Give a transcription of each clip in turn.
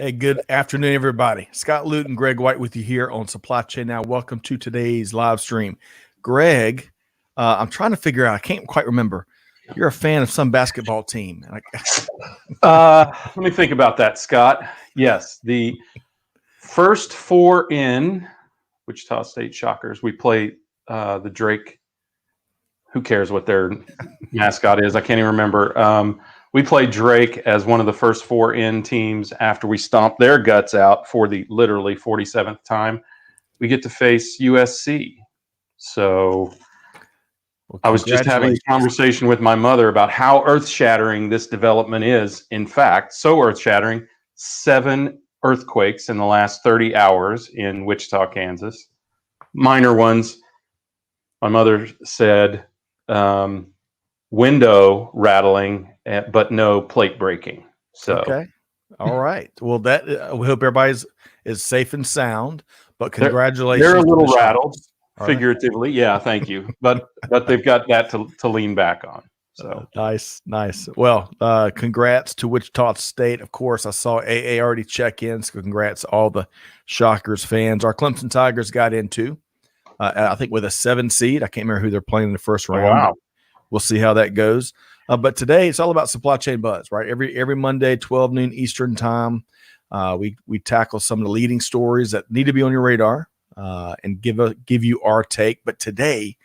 Hey, good afternoon, everybody. Scott Luton, Greg White with you here on Supply Chain Now. Welcome to today's live stream. Greg, I'm trying to figure out, I can't quite remember. You're a fan of some basketball team. Let me think about that, Scott. Yes, the first four in Wichita State Shockers, we play the Drake. Who cares what their mascot is? I can't even remember. We played Drake as one of the first four in teams after we stomped their guts out for the literally 47th time. We get to face USC. So I was just having a conversation with my mother about how earth-shattering this development is. In fact, so earth-shattering, 7 earthquakes in the last 30 hours in Wichita, Kansas. Minor ones. My mother said window rattling, but no plate breaking. So okay, all right. Well, that we hope everybody is safe and sound. But congratulations. They're a little rattled, figuratively. Yeah, thank you. But they've got that to lean back on. So nice. Well, congrats to Wichita State. Of course, I saw AA already check in. So congrats to all the Shockers fans. Our Clemson Tigers got in too. I think with a 7 seed. I can't remember who they're playing in the first round. Wow. We'll see how that goes. But today it's all about supply chain buzz, right? Every Monday, 12 noon Eastern time, we tackle some of the leading stories that need to be on your radar and give you our take. But today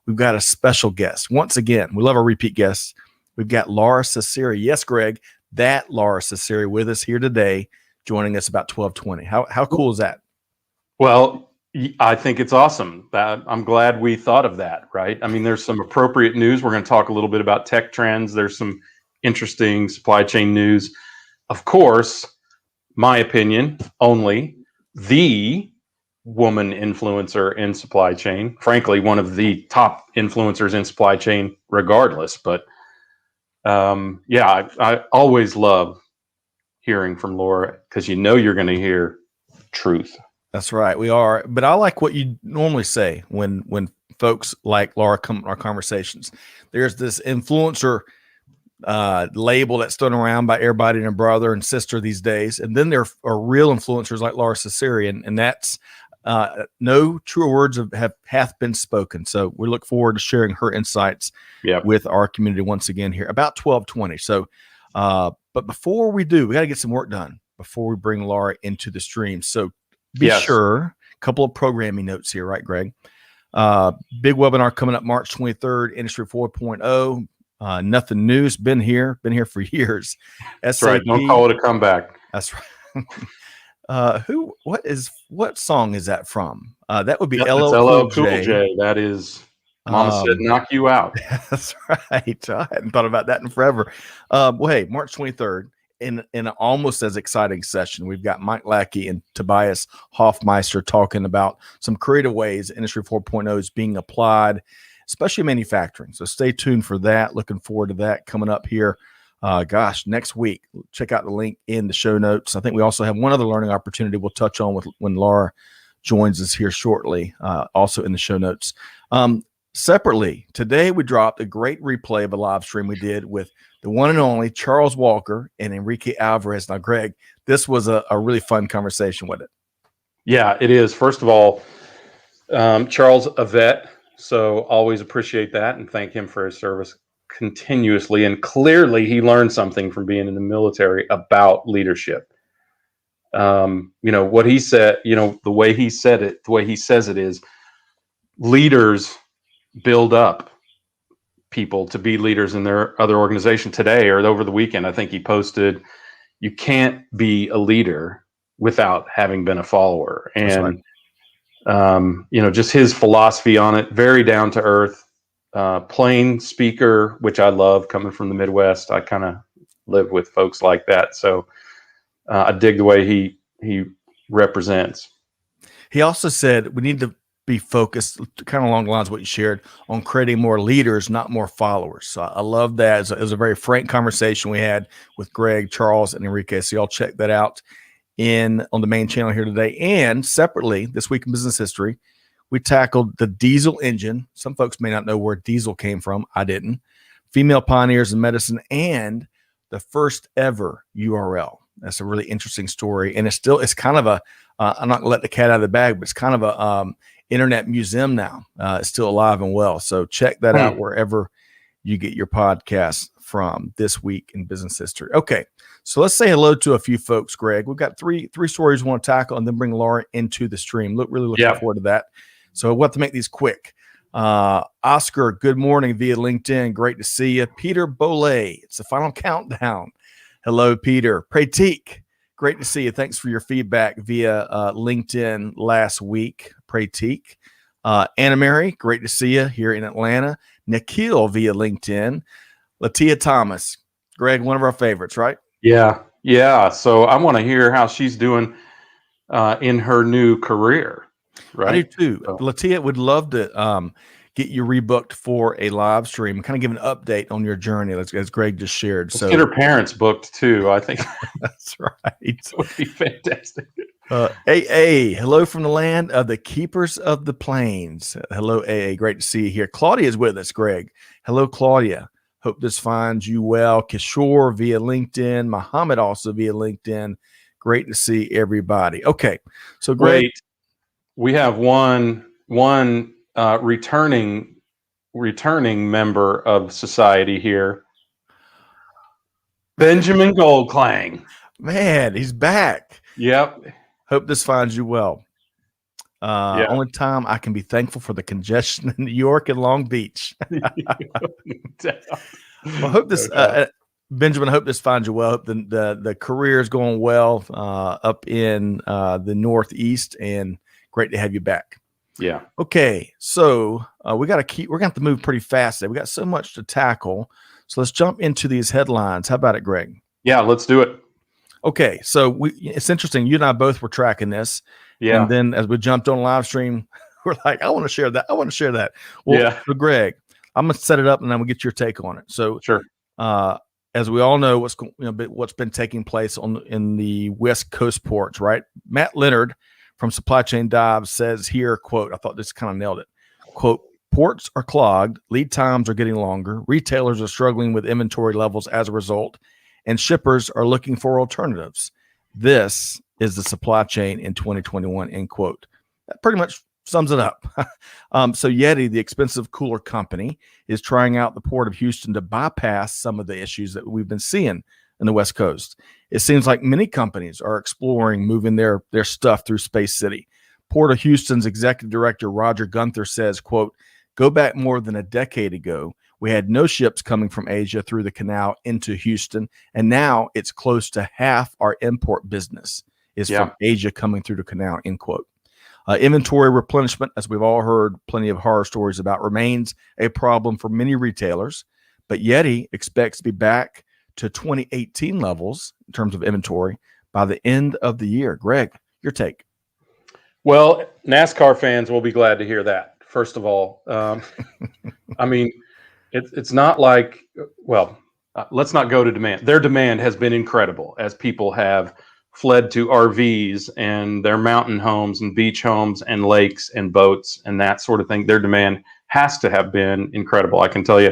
we've got a special guest. Once again, we love our repeat guests. We've got Lora Cecere. Yes, Greg, that Lora Cecere with us here today, joining us about 12:20. How cool is that? Well, I think it's awesome. I'm glad we thought of that, right? I mean, there's some appropriate news. We're going to talk a little bit about tech trends. There's some interesting supply chain news. Of course, my opinion, only the woman influencer in supply chain. Frankly, one of the top influencers in supply chain regardless. But I always love hearing from Lora because you're going to hear truth. That's right. We are. But I like what you normally say when folks like Lora come in our conversations. There's this influencer label that's thrown around by everybody and their brother and sister these days. And then there are real influencers like Lora Cecere. And that's no truer words hath been spoken. So we look forward to sharing her insights with our community once again here about 12:20. So, but before we do, we got to get some work done before we bring Lora into the stream. So be sure, a couple of programming notes here, right, Greg? Big webinar coming up March 23rd, Industry 4.0. Nothing new. It's been here for years. That's right. Don't call it a comeback. That's right. What song is that from? That would be LL Cool J. That is Mama Said Knock You Out. That's right. I hadn't thought about that in forever. Well, hey, March 23rd. In an almost as exciting session, we've got Mike Lackey and Tobias Hoffmeister talking about some creative ways Industry 4.0 is being applied, especially manufacturing. So stay tuned for that. Looking forward to that coming up here. Next week. Check out the link in the show notes. I think we also have one other learning opportunity we'll touch on when Lora joins us here shortly, also in the show notes. Separately, today we dropped a great replay of a live stream we did with the one and only Charles Walker and Enrique Alvarez. Now, Greg, this was a really fun conversation with it. Yeah, it is. First of all, Charles, a vet, so always appreciate that and thank him for his service continuously. And clearly he learned something from being in the military about leadership. What he said, the way he said it, the way he says it is leaders build up people to be leaders in their other organization. Today or over the weekend, I think he posted, you can't be a leader without having been a follower. And, just his philosophy on it, very down to earth, plain speaker, which I love coming from the Midwest. I kind of live with folks like that. So I dig the way he represents. He also said we need to be focused kind of along the lines of what you shared on creating more leaders, not more followers. So I love that. It was a very frank conversation we had with Greg, Charles, and Enrique. So y'all check that out on the main channel here today. And separately, this week in business history, we tackled the diesel engine. Some folks may not know where diesel came from. I didn't. Female pioneers in medicine and the first ever URL. That's a really interesting story, and it's kind of a. I'm not gonna let the cat out of the bag, but it's kind of a internet museum now. It's still alive and well. So check that out wherever you get your podcast from. This week in business history. Okay, so let's say hello to a few folks, Greg. We've got three stories we want to tackle, and then bring Laura into the stream. Really looking forward to that. So we'll have to make these quick. Oscar, good morning via LinkedIn. Great to see you. Peter Bolay, it's the final countdown. Hello, Peter. Pratik, great to see you. Thanks for your feedback via LinkedIn last week. Pratik. Anna Mary, great to see you here in Atlanta. Nikhil via LinkedIn. Latia Thomas, Greg, one of our favorites, right? Yeah. So I want to hear how she's doing in her new career. Right. I do too. So, Latia would love to get you rebooked for a live stream, kind of give an update on your journey, as Greg just shared. So get her parents booked too. I think that's right. It would be fantastic. AA, hello from the land of the keepers of the plains. Hello, AA. Great to see you here. Claudia is with us, Greg. Hello, Claudia. Hope this finds you well. Kishore via LinkedIn. Muhammad also via LinkedIn. Great to see everybody. Okay. So, Greg. Wait. We have one returning member of society here, Benjamin Goldklang. Man, he's back. Yep. Hope this finds you well. Only time I can be thankful for the congestion in New York and Long Beach. Well, hope this, Benjamin. I hope this finds you well. Hope the career is going well up in the Northeast, and great to have you back. Yeah. Okay. So we're going to have to move pretty fast today. We got so much to tackle. So let's jump into these headlines. How about it, Greg? Yeah, let's do it. Okay. So it's interesting. You and I both were tracking this. Yeah. And then as we jumped on live stream, we're like, I want to share that. Well, so Greg, I'm going to set it up and I'm going to get your take on it. So sure. As we all know, what's been taking place in the West Coast ports, right? Matt Leonard from Supply Chain Dives says here, quote, I thought this kind of nailed it. Quote, ports are clogged, lead times are getting longer, retailers are struggling with inventory levels as a result, and shippers are looking for alternatives. This is the supply chain in 2021, end quote. That pretty much sums it up. So Yeti, the expensive cooler company, is trying out the Port of Houston to bypass some of the issues that we've been seeing in the West Coast. It seems like many companies are exploring moving their stuff through Space City. Port of Houston's executive director, Roger Gunther, says, quote, go back more than a decade ago, we had no ships coming from Asia through the canal into Houston, and now it's close to half our import business is from Asia coming through the canal, end quote. Inventory replenishment, as we've all heard plenty of horror stories about, remains a problem for many retailers, but Yeti expects to be back to 2018 levels in terms of inventory by the end of the year. Greg, your take. Well, NASCAR fans will be glad to hear that. First of all, I mean, it's not like, let's not go to demand. Their demand has been incredible as people have fled to RVs and their mountain homes and beach homes and lakes and boats and that sort of thing. Their demand has to have been incredible. I can tell you.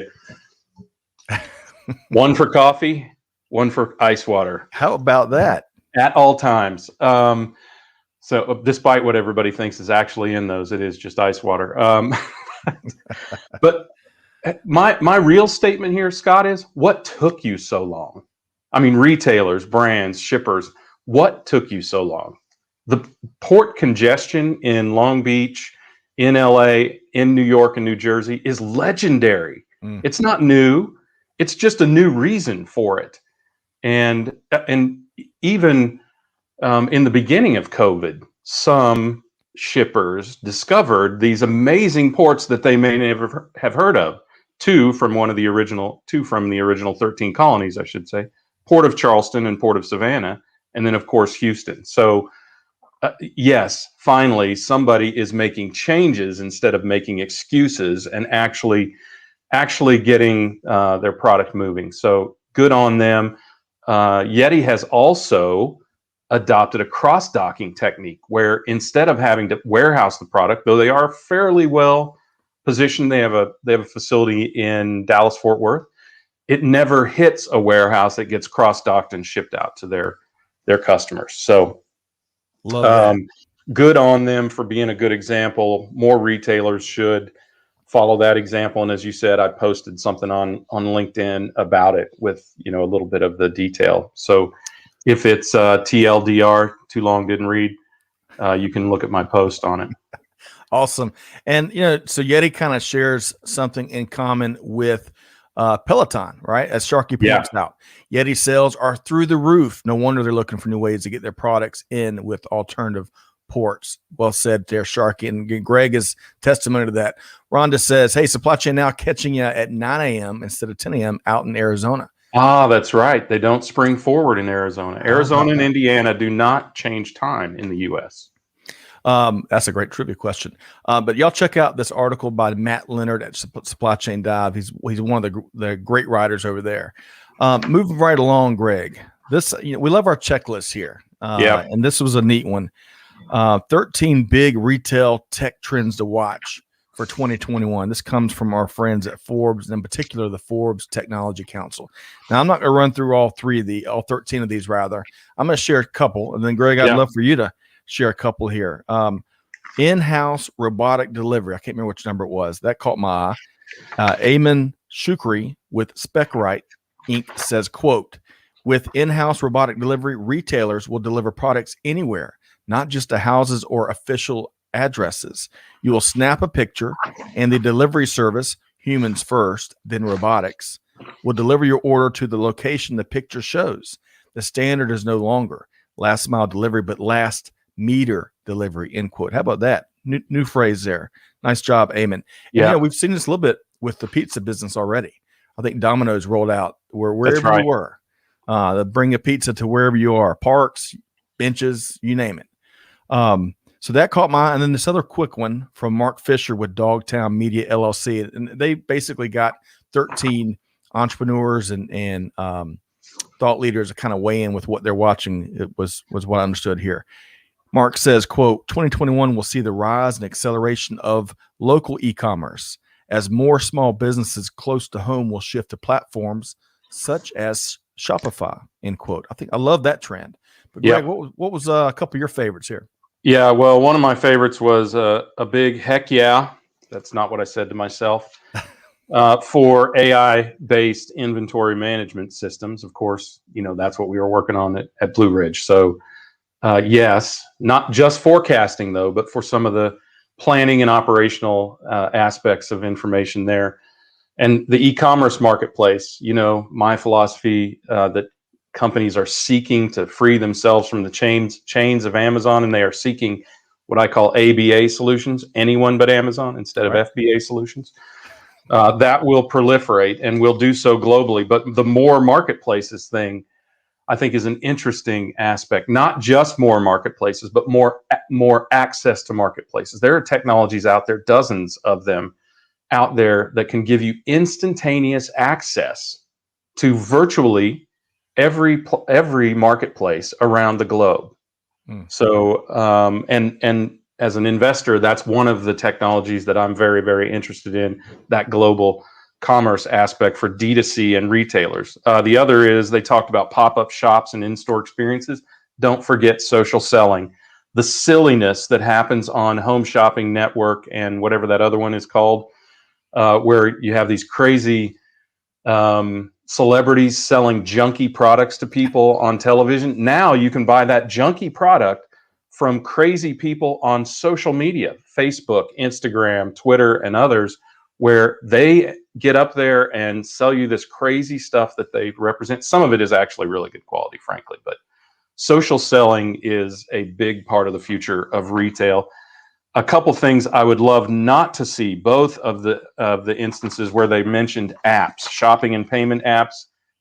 One for coffee, one for ice water. How about that? At all times. So despite what everybody thinks is actually in those, it is just ice water. But my real statement here, Scott, is what took you so long? I mean, retailers, brands, shippers, what took you so long? The port congestion in Long Beach, in LA, in New York and New Jersey is legendary. It's not new. It's just a new reason for it. And even in the beginning of COVID, some shippers discovered these amazing ports that they may never have heard of. Two from the original 13 colonies, I should say, Port of Charleston and Port of Savannah, and then of course Houston. So yes, finally somebody is making changes instead of making excuses and actually getting their product moving. So good on them. Yeti has also adopted a cross-docking technique where instead of having to warehouse the product, though they are fairly well positioned, they have a facility in Dallas, Fort Worth. It never hits a warehouse. It gets cross-docked and shipped out to their their customers. So Love that. good on them for being a good example. More retailers should follow that example. And as you said, I posted something on LinkedIn about it with, a little bit of the detail. So if it's TLDR, too long didn't read, you can look at my post on it. Awesome. And, so Yeti kind of shares something in common with Peloton, right? As Sharky points out, Yeti sales are through the roof. No wonder they're looking for new ways to get their products in with alternative ports. Well said there, Sharky. And Greg is testimony to that. Rhonda says, hey, Supply Chain Now catching you at 9 a.m. instead of 10 a.m. out in Arizona. Ah, that's right. They don't spring forward in Arizona. Arizona and Indiana do not change time in the U.S. That's a great trivia question. But y'all check out this article by Matt Leonard at Supply Chain Dive. He's one of the great writers over there. Moving right along, Greg. This we love our checklist here. And this was a neat one. 13 big retail tech trends to watch for 2021. This comes from our friends at Forbes, and in particular the Forbes Technology Council. Now, I'm not going to run through all 13 of these. Rather, I'm going to share a couple, and then Greg, I'd love for you to share a couple here. In-house robotic delivery. I can't remember which number it was. That caught my eye. Ayman Shukri with SpecRite Inc. says, quote, with in-house robotic delivery, retailers will deliver products anywhere, not just to houses or official addresses. You will snap a picture and the delivery service, humans first, then robotics, will deliver your order to the location the picture shows. The standard is no longer last mile delivery, but last meter delivery, end quote. How about that? New phrase there. Nice job, Eamon. And, we've seen this a little bit with the pizza business already. I think Domino's rolled out wherever you were. They'll bring a pizza to wherever you are, parks, benches, you name it. So that caught my eye. And then this other quick one from Mark Fisher with Dogtown Media LLC. And they basically got 13 entrepreneurs and thought leaders to kind of weigh in with what they're watching. It was what I understood here. Mark says, quote, 2021 will see the rise and acceleration of local e-commerce as more small businesses close to home will shift to platforms such as Shopify, end quote. I love that trend. But Greg, what was a couple of your favorites here? Yeah, well, one of my favorites was a big heck yeah. That's not what I said to myself. For AI-based inventory management systems. Of course, that's what we were working on at Blue Ridge. So yes, not just forecasting though, but for some of the planning and operational aspects of information there. And the e-commerce marketplace, my philosophy that companies are seeking to free themselves from the chains of Amazon, and they are seeking what I call ABA solutions, anyone but Amazon, instead of FBA solutions. That will proliferate and will do so globally. But the more marketplaces thing, I think, is an interesting aspect. Not just more marketplaces, but more access to marketplaces. There are technologies out there, dozens of them out there, that can give you instantaneous access to virtually every marketplace around the globe. So, and as an investor, that's one of the technologies that I'm very, very interested in, that global commerce aspect for D2C and retailers. The other is they talked about pop-up shops and in-store experiences. Don't forget social selling. The silliness that happens on Home Shopping Network and whatever that other one is called, where you have these crazy celebrities selling junky products to people on television. Now you can buy that junky product from crazy people on social media, Facebook, Instagram, Twitter, and others, where they get up there and sell you this crazy stuff that they represent. Some of it is actually really good quality, frankly, but social selling is a big part of the future of retail. A couple things I would love not to see, both of the instances where they mentioned apps, shopping and payment apps,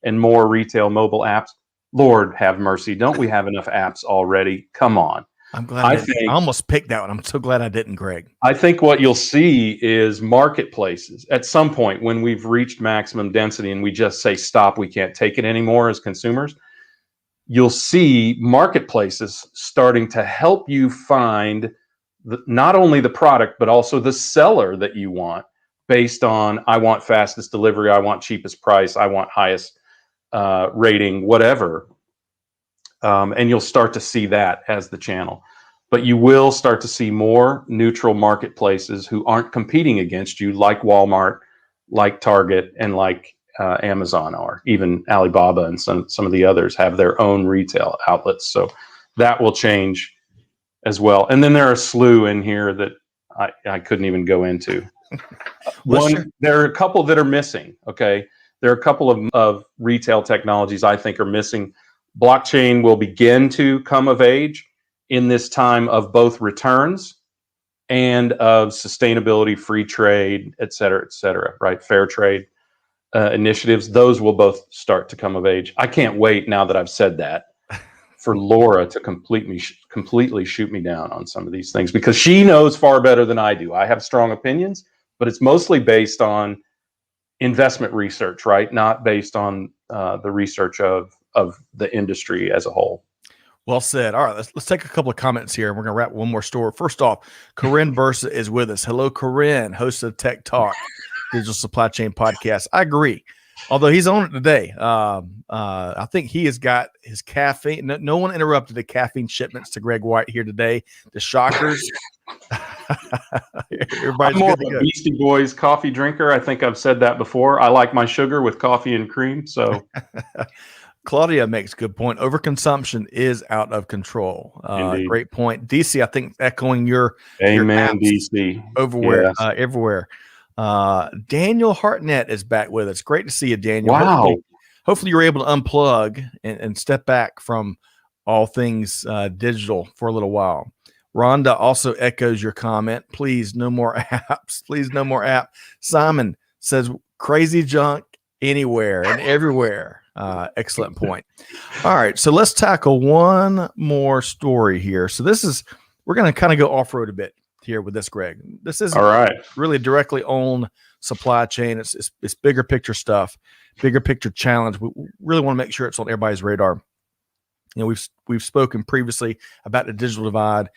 and more retail mobile apps. Lord have mercy. Don't we have enough apps already? Come on. I'm glad I almost picked that one. I'm so glad I didn't, Greg. I think what you'll see is marketplaces at some point when we've reached maximum density and we just say, stop, we can't take it anymore as consumers. You'll see marketplaces starting to help you find not only the product, but also the seller that you want, based on, I want fastest delivery, I want cheapest price, I want highest rating, whatever. and you'll start to see that as the channel. But you will start to see more neutral marketplaces who aren't competing against you, like Walmart, like Target, and like Amazon are. Even Alibaba and some of the others have their own retail outlets. So that will change as well. And then there are a slew in here that I couldn't even go into. There are a couple that are missing. Okay. There are a couple of retail technologies I think are missing. Blockchain will begin to come of age in this time of both returns and of sustainability, free trade, et cetera, right? Fair trade initiatives. Those will both start to come of age. I can't wait, now that I've said that, for Lora to completely shoot me down on some of these things, because she knows far better than I do. I have strong opinions, but it's mostly based on investment research, right? Not based on the research of the industry as a whole. Well said. All right, let's take a couple of comments here, and we're going to wrap one more story. First off, Corinne Bursa is with us. Hello, Corinne, host of Tech Talk, Digital Supply Chain Podcast. I agree. Although he's on it today. I think he has got his caffeine. No one interrupted the caffeine shipments to Greg White here today. The shockers. I'm more of a Beastie Boys coffee drinker. I think I've said that before. I like my sugar with coffee and cream. So Claudia makes a good point. Overconsumption is out of control. Great point. DC, I think echoing your amen, DC. Everywhere. Daniel Hartnett is back with us. Great to see you, Daniel. Wow. Hopefully you're able to unplug and step back from all things digital for a little while. Rhonda also echoes your comment. Please, no more apps. Please, no more app. Simon says crazy junk anywhere and everywhere. Excellent point. All right, so let's tackle one more story here. So we're going to kind of go off-road a bit here with this, Greg. This isn't all right. Really directly on supply chain. It's bigger picture stuff, bigger picture challenge. We really want to make sure it's on everybody's radar. You know, we've spoken previously about the digital divide.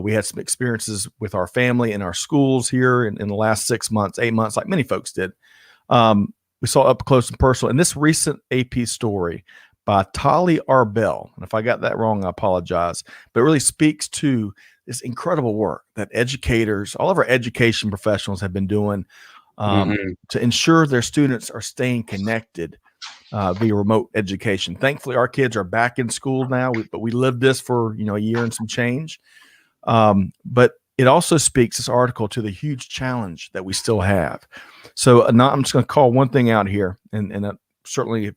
We had some experiences with our family and our schools here in the last 6 months, 8 months, like many folks did. We saw up close and personal. And this recent AP story by Tali Arbel, and if I got that wrong, I apologize, but it really speaks to this incredible work that educators, all of our education professionals have been doing to ensure their students are staying connected via remote education. Thankfully, our kids are back in school now, but we lived this for a year and some change. But it also speaks, this article, to the huge challenge that we still have. So I'm just going to call one thing out here, and certainly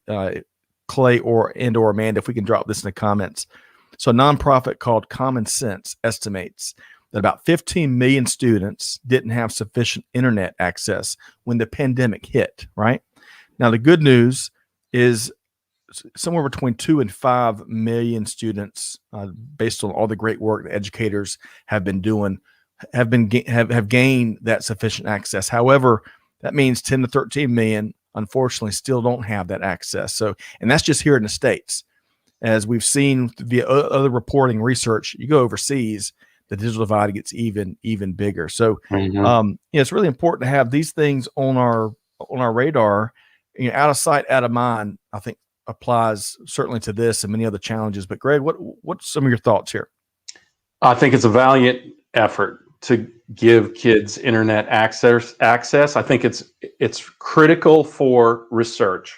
Clay or Amanda, if we can drop this in the comments. So a nonprofit called Common Sense estimates that about 15 million students didn't have sufficient internet access when the pandemic hit, right? Now, the good news is somewhere between 2 and 5 million students, based on all the great work that educators have been doing, have gained that sufficient access. However, that means 10 to 13 million, unfortunately, still don't have that access. So, and that's just here in the States. As we've seen via other reporting research, you go overseas, the digital divide gets even bigger. So, it's really important to have these things on our radar. Out of sight, out of mind, I think applies certainly to this and many other challenges. But Greg, what's some of your thoughts here? I think it's a valiant effort to give kids internet access. I think it's critical for research.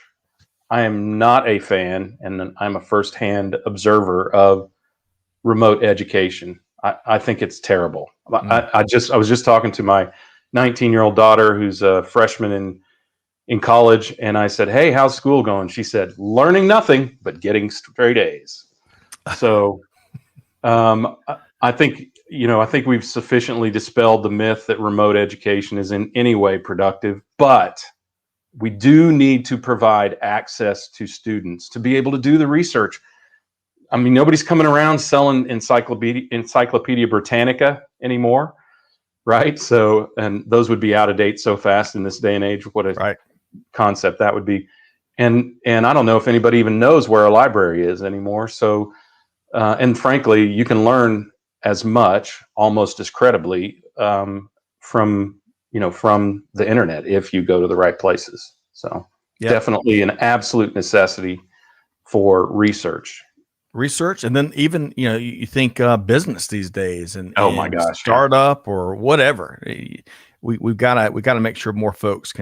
I am not a fan, and I'm a firsthand observer of remote education. I think it's terrible. I was just talking to my 19-year-old daughter, who's a freshman in college, and I said, "Hey, how's school going?" She said, "Learning nothing but getting straight A's." So, I think we've sufficiently dispelled the myth that remote education is in any way productive, but we do need to provide access to students to be able to do the research. I mean, nobody's coming around selling Encyclopedia Britannica anymore, right? So, and those would be out of date so fast in this day and age. What a concept that would be. And I don't know if anybody even knows where a library is anymore. So, and frankly, you can learn as much, almost as credibly, from the internet if you go to the right places. So definitely an absolute necessity for research. research, and then even you think business these days, and Oh my gosh, yeah. startup or whatever. We've got to make sure more folks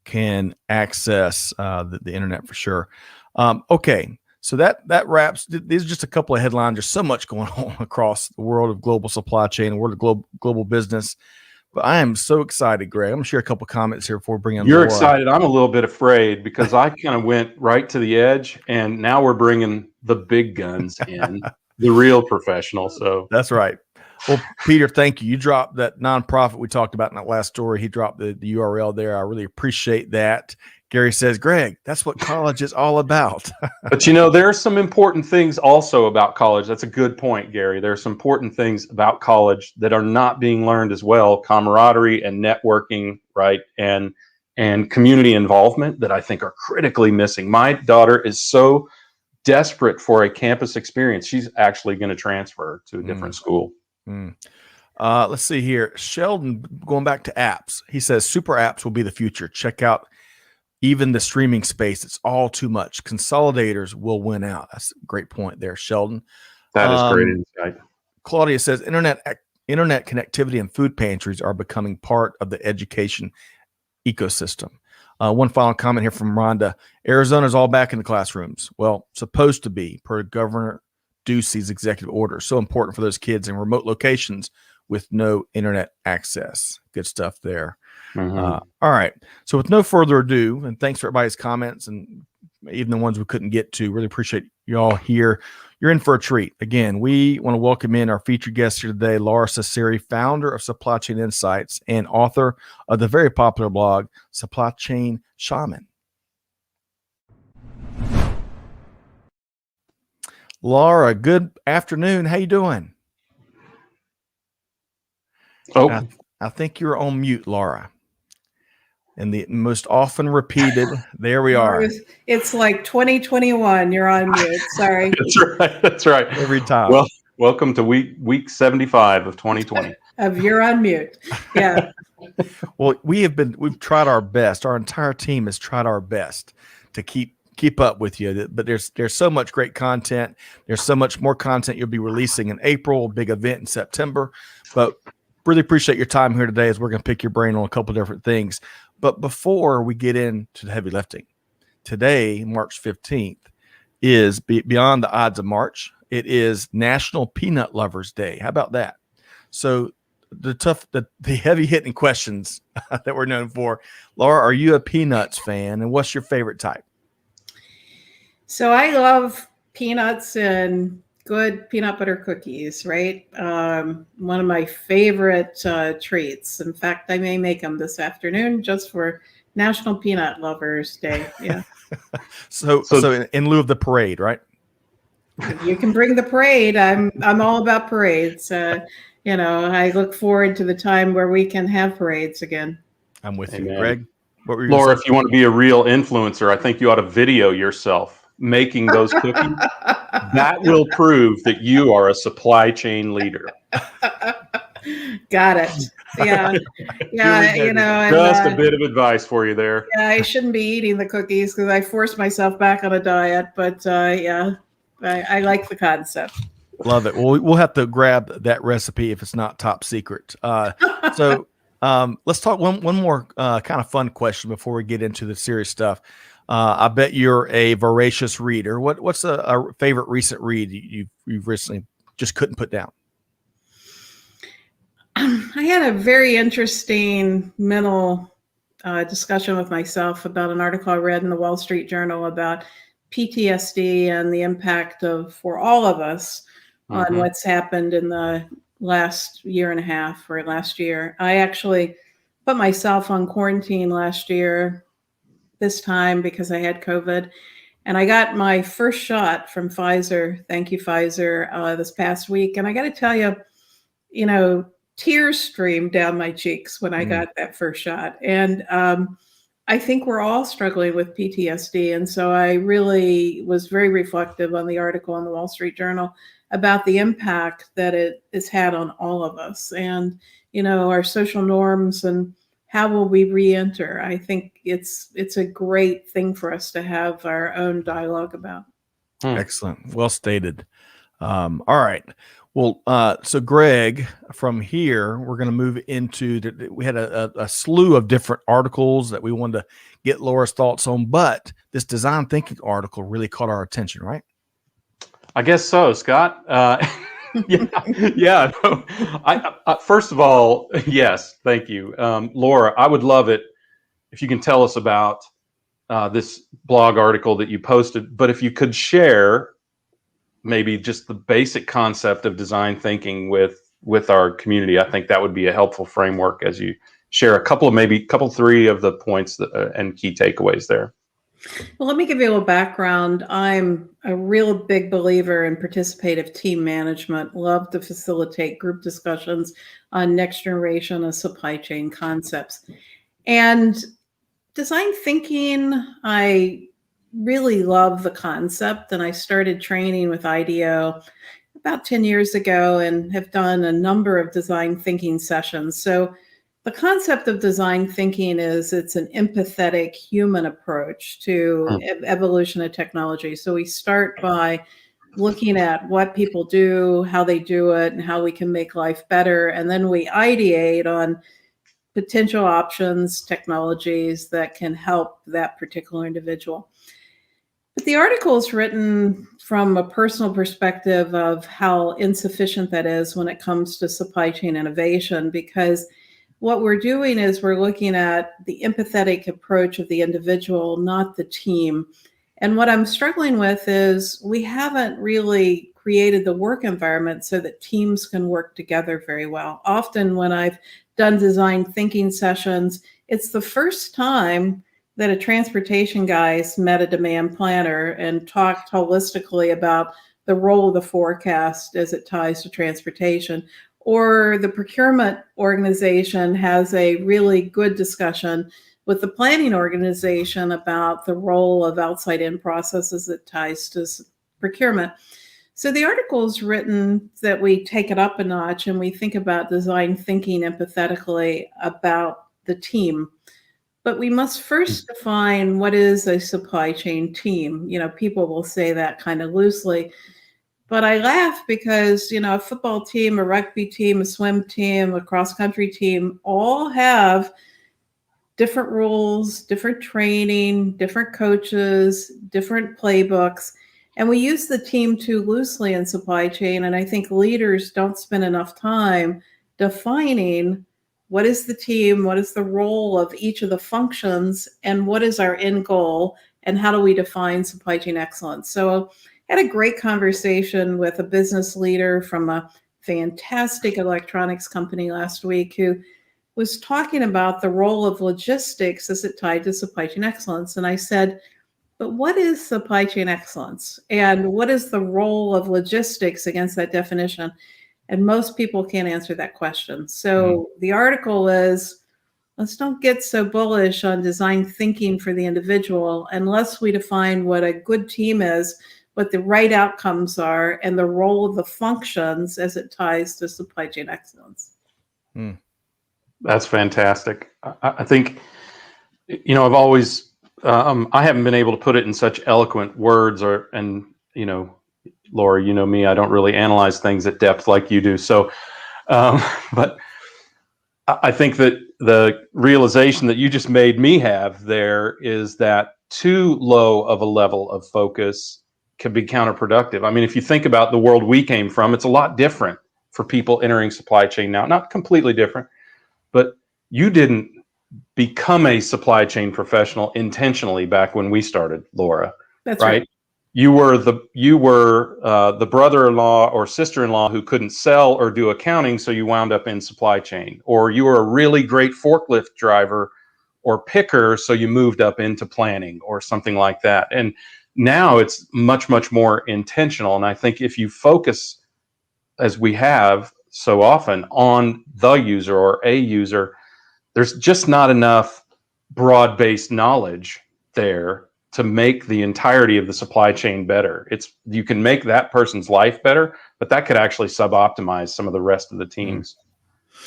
can access the internet for sure. Okay, so that wraps. These are just a couple of headlines. There's so much going on across the world of global supply chain, world of global business. But I am so excited, Greg. I'm gonna share a couple of comments here before bringing You're Lora. excited. I'm a little bit afraid because I kind of went right to the edge, and now we're bringing the big guns in, the real professionals. So that's right. Well, Peter, thank you. You dropped that nonprofit we talked about in that last story. He dropped the URL there. I really appreciate that. Gary says, Greg, that's what college is all about. But there are some important things also about college. That's a good point, Gary. There are some important things about college that are not being learned as well: camaraderie and networking, right? And community involvement that I think are critically missing. My daughter is so desperate for a campus experience. She's actually going to transfer to a different school. Let's see here. Sheldon, going back to apps, he says super apps will be the future. Check out even the streaming space. It's all too much. Consolidators will win out. That's a great point there, Sheldon. That is great insight. Claudia says internet connectivity and food pantries are becoming part of the education ecosystem. One final comment here from Rhonda. Arizona's all back in the classrooms. Well, supposed to be, per Governor Ducey's executive order. So important for those kids in remote locations with no internet access. Good stuff there. All right. So with no further ado, and thanks for everybody's comments and even the ones we couldn't get to, really appreciate you all here. You're in for a treat. Again, we want to welcome in our featured guest here today, Lora Cecere, founder of Supply Chain Insights and author of the very popular blog, Supply Chain Shaman. Lora, good afternoon. How you doing? Oh, I think you're on mute, Lora. And the most often repeated, there we are. It's like 2021. You're on mute. Sorry. That's right. Every time. Well, welcome to week 75 of 2020. You're on mute. Yeah. Well, we've tried our best. Our entire team has tried our best to keep up with you. But there's so much great content. There's so much more content you'll be releasing in April, big event in September. But really appreciate your time here today as we're going to pick your brain on a couple of different things. But before we get into the heavy lifting, today, March 15th, is beyond the odds of March. It is National Peanut Lovers Day. How about that? So the heavy hitting questions that we're known for. Lora, are you a peanuts fan? And what's your favorite type? So I love peanuts and good peanut butter cookies, right? One of my favorite treats. In fact, I may make them this afternoon just for National Peanut Lovers Day. Yeah. So in lieu of the parade, right? You can bring the parade. I'm all about parades. I look forward to the time where we can have parades again. I'm with you, Greg. What were you Lora, if you want to be a real influencer, I think you ought to video yourself making those cookies. That will prove that you are a supply chain leader. Got it. Yeah. Yeah. Just a bit of advice for you there. Yeah, I shouldn't be eating the cookies because I forced myself back on a diet. But I like the concept. Love it. Well, we'll have to grab that recipe if it's not top secret. So let's talk one more kind of fun question before we get into the serious stuff. I bet you're a voracious reader. What's a favorite recent read you've recently just couldn't put down? I had a very interesting mental discussion with myself about an article I read in the Wall Street Journal about PTSD and the impact for all of us on what's happened in the last year and a half or last year. I actually put myself on quarantine last year this time because I had COVID, and I got my first shot from Pfizer. Thank you, Pfizer, this past week. And I got to tell you, tears streamed down my cheeks when I got that first shot. And I think we're all struggling with PTSD. And so I really was very reflective on the article in the Wall Street Journal about the impact that it has had on all of us and, our social norms and how will we re-enter. I think it's a great thing for us to have our own dialogue about. Excellent. Well stated. All right. Well, so Greg, from here, we're going to move into we had a slew of different articles that we wanted to get Laura's thoughts on, but this design thinking article really caught our attention, right? I guess so, Scott. Yeah. No, I first of all, yes, thank you, Laura. I would love it if you can tell us about this blog article that you posted. But if you could share maybe just the basic concept of design thinking with our community, I think that would be a helpful framework as you share a couple, three of the points and key takeaways there. Well, let me give you a little background. I'm a real big believer in participative team management, love to facilitate group discussions on next generation of supply chain concepts. And design thinking, I really love the concept, and I started training with IDEO about 10 years ago and have done a number of design thinking sessions. So the concept of design thinking is it's an empathetic human approach to evolution of technology. So we start by looking at what people do, how they do it, and how we can make life better. And then we ideate on potential options, technologies that can help that particular individual. But the article is written from a personal perspective of how insufficient that is when it comes to supply chain innovation, because what we're doing is we're looking at the empathetic approach of the individual, not the team. And what I'm struggling with is we haven't really created the work environment so that teams can work together very well. Often when I've done design thinking sessions, it's the first time that a transportation guy's met a demand planner and talked holistically about the role of the forecast as it ties to transportation. Or the procurement organization has a really good discussion with the planning organization about the role of outside-in processes that ties to procurement. So the article is written that we take it up a notch and we think about design thinking empathetically about the team. But we must first define what is a supply chain team. You know, people will say that kind of loosely. But I laugh because, you know, a football team, a rugby team, a swim team, a cross-country team all have different rules, different training, different coaches, different playbooks. And we use the team too loosely in supply chain. And I think leaders don't spend enough time defining what is the team, what is the role of each of the functions, and what is our end goal, and how do we define supply chain excellence. So I had a great conversation with a business leader from a fantastic electronics company last week who was talking about the role of logistics as it tied to supply chain excellence. And I said, but what is supply chain excellence? And what is the role of logistics against that definition? And most people can't answer that question. So the article is, let's don't get so bullish on design thinking for the individual unless we define what a good team is, what the right outcomes are, and the role of the functions as it ties to supply chain excellence. That's fantastic. I think, you know, I've always, I haven't been able to put it in such eloquent words and, you know, Laura, you know me, I don't really analyze things at depth like you do. So, but I think that the realization that you just made me have there is that too low of a level of focus can be counterproductive. I mean, if you think about the world we came from, it's a lot different for people entering supply chain now. Not completely different, but you didn't become a supply chain professional intentionally back when we started, Laura. That's right. You were the brother-in-law or sister-in-law who couldn't sell or do accounting, so you wound up in supply chain. Or you were a really great forklift driver or picker, so you moved up into planning or something like that. And now it's much, much more intentional. And I think if you focus, as we have so often, on the user or a user, there's just not enough broad-based knowledge there to make the entirety of the supply chain better. You can make that person's life better, but that could actually sub-optimize some of the rest of the teams.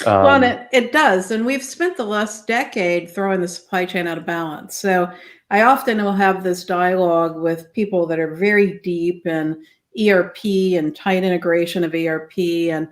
Well, and it does. And we've spent the last decade throwing the supply chain out of balance. So I often will have this dialogue with people that are very deep in ERP and tight integration of ERP. And,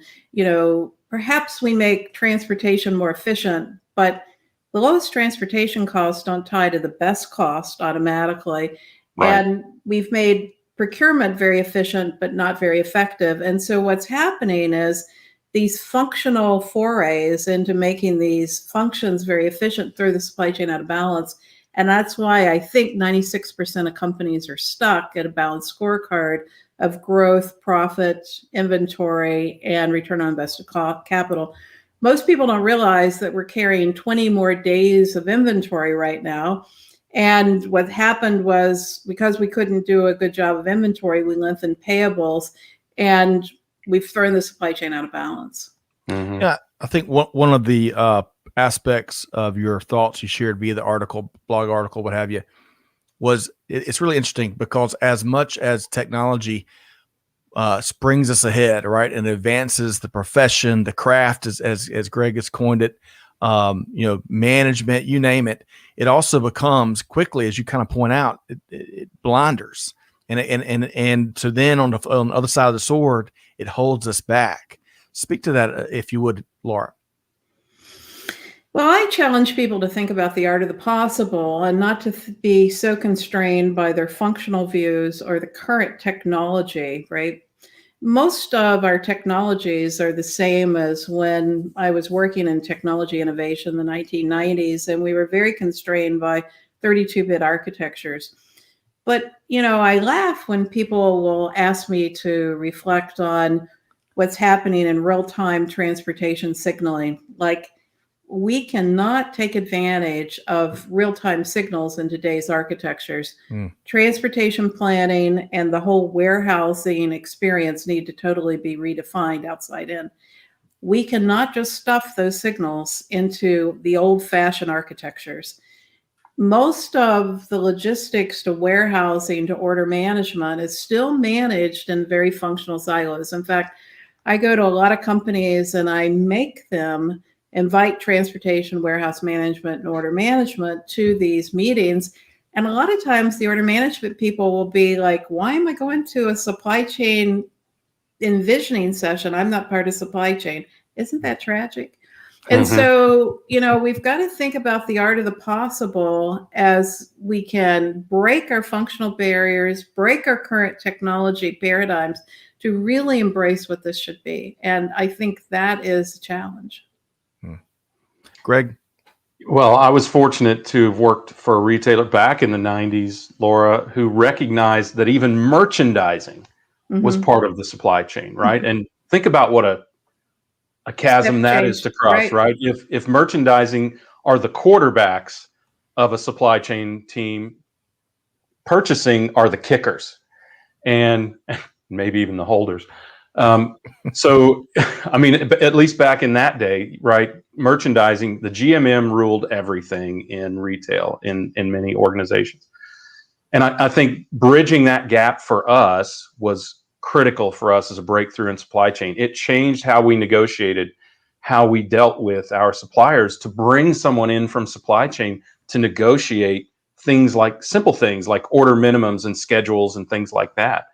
perhaps we make transportation more efficient, but the lowest transportation costs don't tie to the best cost automatically. Right. And we've made procurement very efficient, but not very effective. And so what's happening is these functional forays into making these functions very efficient throw the supply chain out of balance. And that's why I think 96% of companies are stuck at a balanced scorecard of growth, profit, inventory, and return on invested capital. Most people don't realize that we're carrying 20 more days of inventory right now. And what happened was, because we couldn't do a good job of inventory, we lengthened payables, and we've thrown the supply chain out of balance. Mm-hmm. Yeah, I think one of the aspects of your thoughts you shared via the article, blog article, what have you, was it's really interesting because as much as technology springs us ahead, right, and advances the profession, the craft, as Greg has coined it, management, you name it, it also becomes quickly, as you kind of point out, it blinders, and so then on the other side of the sword, it holds us back. Speak to that, if you would, Laura. Well, I challenge people to think about the art of the possible and not to be so constrained by their functional views or the current technology, right? Most of our technologies are the same as when I was working in technology innovation in the 1990s, and we were very constrained by 32-bit architectures. But, I laugh when people will ask me to reflect on what's happening in real-time transportation signaling. Like, we cannot take advantage of real-time signals in today's architectures. Transportation planning and the whole warehousing experience need to totally be redefined outside in. We cannot just stuff those signals into the old-fashioned architectures. Most of the logistics to warehousing to order management is still managed in very functional silos. In fact, I go to a lot of companies and I make them invite transportation, warehouse management, and order management to these meetings. And a lot of times the order management people will be like, why am I going to a supply chain envisioning session? I'm not part of supply chain. Isn't that tragic? And so, we've got to think about the art of the possible as we can break our functional barriers, break our current technology paradigms to really embrace what this should be. And I think that is a challenge. Greg? Well, I was fortunate to have worked for a retailer back in the 90s, Laura, who recognized that even merchandising was part of the supply chain, right? And think about what a chasm that is to cross, right? If merchandising are the quarterbacks of a supply chain team, purchasing are the kickers, and maybe even the holders. So, I mean, at least back in that day, right? Merchandising, the GMM ruled everything in retail in many organizations. And I think bridging that gap for us was critical for us as a breakthrough in supply chain. It changed how we negotiated, how we dealt with our suppliers to bring someone in from supply chain to negotiate things like simple things like order minimums and schedules and things like that.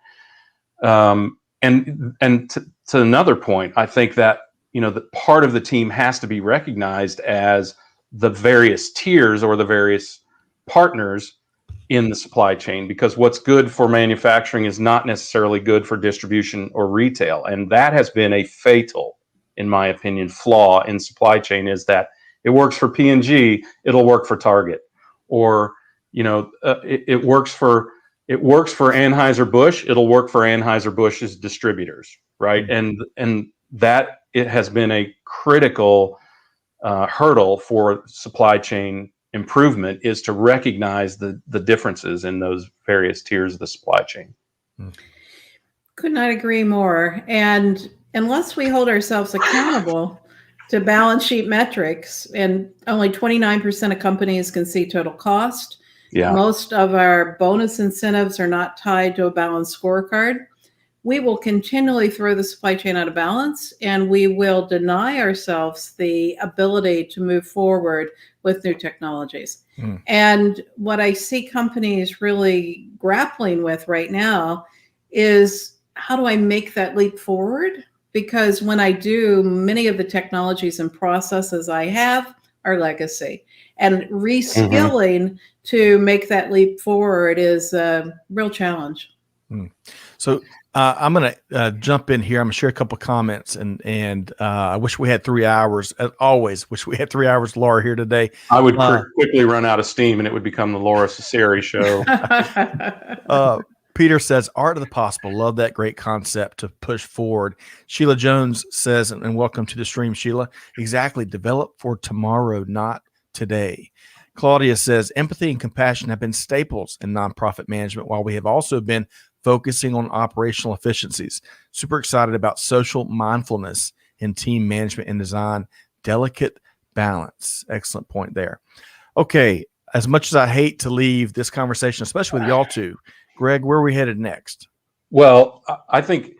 And to another point, I think that, the part of the team has to be recognized as the various tiers or the various partners in the supply chain, because what's good for manufacturing is not necessarily good for distribution or retail. And that has been a fatal, in my opinion, flaw in supply chain, is that it works for P&G, it'll work for Target, or, it works for Anheuser-Busch, it'll work for Anheuser-Busch's distributors, right? And that it has been a critical hurdle for supply chain improvement, is to recognize the differences in those various tiers of the supply chain. Could not agree more. And unless we hold ourselves accountable to balance sheet metrics, and only 29% of companies can see total cost. Yeah. Most of our bonus incentives are not tied to a balanced scorecard. we will continually throw the supply chain out of balance, and we will deny ourselves the ability to move forward with new technologies. And what I see companies really grappling with right now is, how do I make that leap forward? Because when I do, many of the technologies and processes I have are legacy. And reskilling to make that leap forward is a real challenge. So I'm going to jump in here. I'm going to share a couple of comments, and I wish we had 3 hours. As always, wish we had 3 hours, Laura, here today. I would quickly run out of steam, and it would become the Lora Cecere show. Peter says, art of the possible. Love that great concept to push forward. Sheila Jones says, and welcome to the stream, Sheila. Exactly. Develop for tomorrow, not today. Claudia says, empathy and compassion have been staples in nonprofit management, while we have also been focusing on operational efficiencies. Super excited about social mindfulness in team management and design. Delicate balance. Excellent point there. Okay. As much as I hate to leave this conversation, especially with y'all two, Greg, where are we headed next? Well, I think,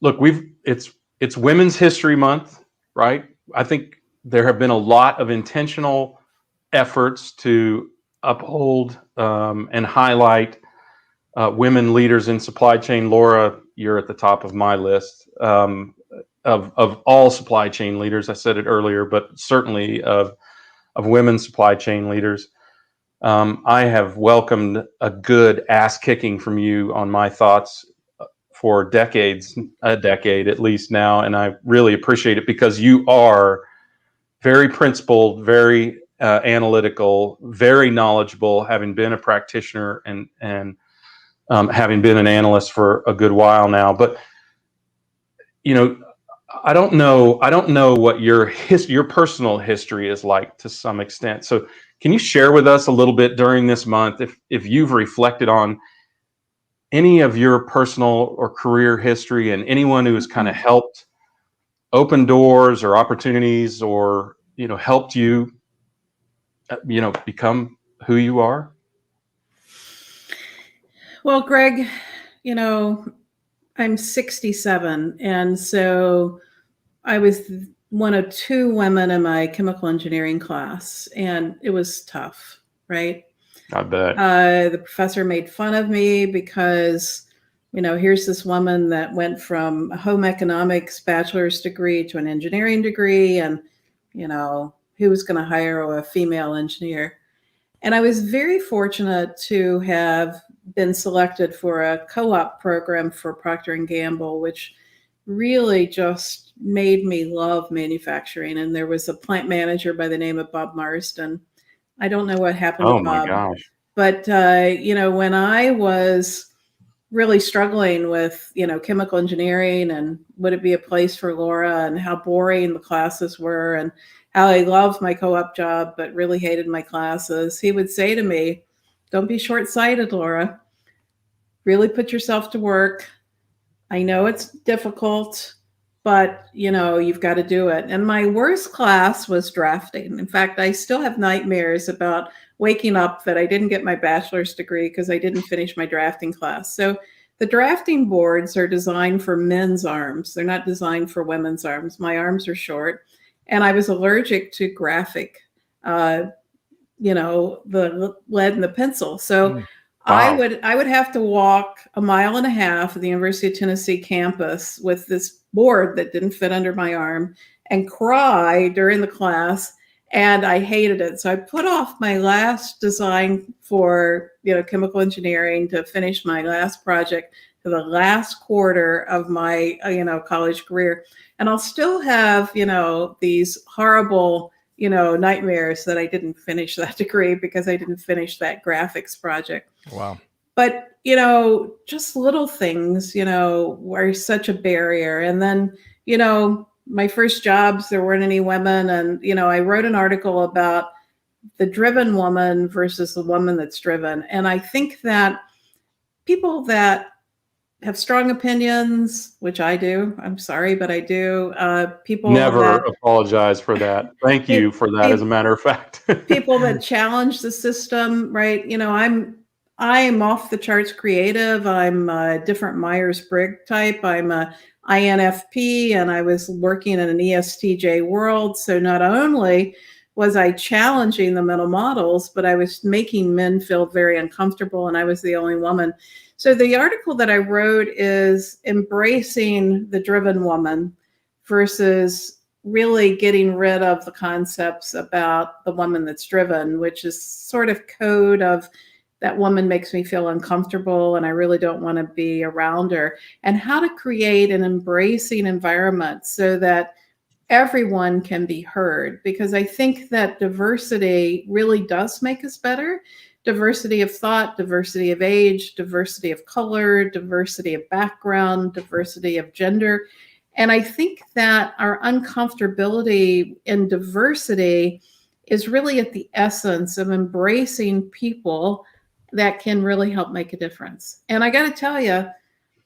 look, it's Women's History Month, right? I think there have been a lot of intentional efforts to uphold and highlight women leaders in supply chain. Laura, you're at the top of my list of all supply chain leaders. I said it earlier, but certainly of women supply chain leaders. I have welcomed a good ass kicking from you on my thoughts for decades, a decade at least now, and I really appreciate it, because you are very principled, very analytical, very knowledgeable, having been a practitioner and having been an analyst for a good while now. But I don't know what your personal history is like to some extent. So can you share with us a little bit during this month if you've reflected on any of your personal or career history, and anyone who has kind of helped open doors or opportunities, or helped you become who you are? Well, Greg, I'm 67, and so I was one of two women in my chemical engineering class, and it was tough, right? I bet. The professor made fun of me because, here's this woman that went from a home economics bachelor's degree to an engineering degree, and, who was going to hire a female engineer? And I was very fortunate to have been selected for a co-op program for Procter & Gamble, which really just made me love manufacturing. And there was a plant manager by the name of Bob Marsden. I don't know what happened to Bob. Oh my gosh. But, when I was really struggling with, chemical engineering, and would it be a place for Laura, and how boring the classes were, and how I loved my co-op job, but really hated my classes, he would say to me, don't be short-sighted, Laura. Really put yourself to work. I know it's difficult, but, you've got to do it. And my worst class was drafting. In fact, I still have nightmares about waking up that I didn't get my bachelor's degree because I didn't finish my drafting class. So the drafting boards are designed for men's arms. They're not designed for women's arms. My arms are short, and I was allergic to graphic, the lead and the pencil. So Wow. I would have to walk 1.5 miles of the University of Tennessee campus with this board that didn't fit under my arm, and cry during the class. And I hated it. So I put off my last design for, chemical engineering to finish my last project to the last quarter of my, college career. And I'll still have, these horrible, nightmares that I didn't finish that degree because I didn't finish that graphics project. Wow. But, just little things, were such a barrier. And then, my first jobs, there weren't any women. And, I wrote an article about the driven woman versus the woman that's driven. And I think that people that have strong opinions, which I do, I'm sorry, but I do. People Never apologize for that. Thank you for that, as a matter of fact. people that challenge the system, right? I'm off the charts creative. I'm a different Myers-Briggs type. I'm a INFP, and I was working in an ESTJ world. So not only was I challenging the mental models, but I was making men feel very uncomfortable, and I was the only woman. So the article that I wrote is embracing the driven woman versus really getting rid of the concepts about the woman that's driven, which is sort of code of that woman makes me feel uncomfortable and I really don't want to be around her, and how to create an embracing environment so that everyone can be heard. Because I think that diversity really does make us better. Diversity of thought, diversity of age, diversity of color, diversity of background, diversity of gender. And I think that our uncomfortability in diversity is really at the essence of embracing people that can really help make a difference. And I got to tell you,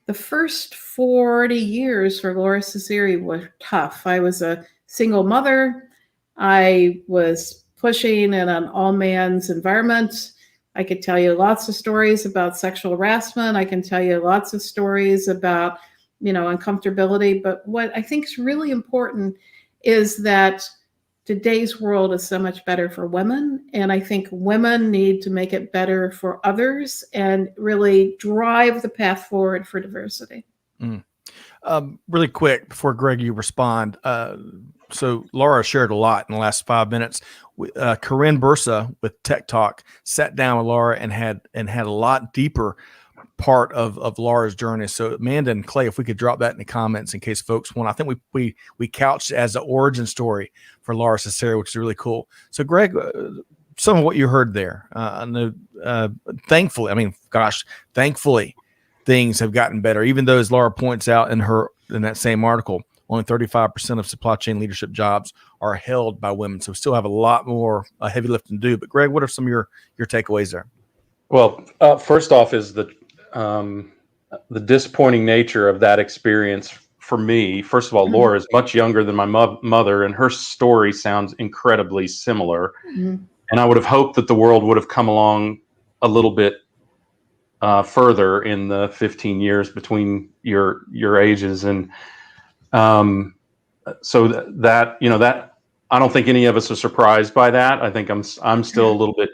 the first 40 years for Lora Cecere were tough. I was a single mother. I was pushing in an all-man's environment. I could tell you lots of stories about sexual harassment. I can tell you lots of stories about, uncomfortability. But what I think is really important is that today's world is so much better for women. And I think women need to make it better for others and really drive the path forward for diversity. Really quick before Greg, you respond. So Laura shared a lot in the last 5 minutes. Corinne Bursa with Tech Talk sat down with Laura and had a lot deeper part of Laura's journey. So Amanda and Clay, if we could drop that in the comments in case folks want. I think we couched it as an origin story for Lora Cecere, which is really cool. So Greg, some of what you heard there, thankfully, things have gotten better, even though, as Laura points out in that same article, only 35% of supply chain leadership jobs are held by women. So we still have a lot more heavy lifting to do. But Greg, what are some of your takeaways there? Well, first off is the disappointing nature of that experience for me. First of all, Laura is much younger than my mother, and her story sounds incredibly similar. Mm-hmm. And I would have hoped that the world would have come along a little bit further in the 15 years between your ages. And so that I don't think any of us are surprised by that. I think I'm still a little bit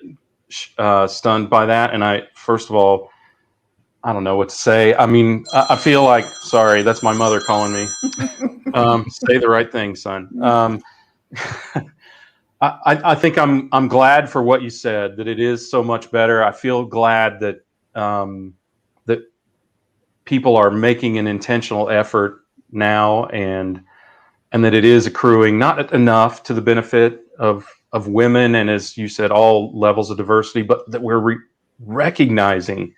stunned by that. And first of all, I don't know what to say. I mean, I feel like, sorry, that's my mother calling me. Say the right thing, son. I think I'm glad for what you said, that it is so much better. I feel glad that that people are making an intentional effort now, and that it is accruing not enough to the benefit of women, and as you said, all levels of diversity, but that we're recognizing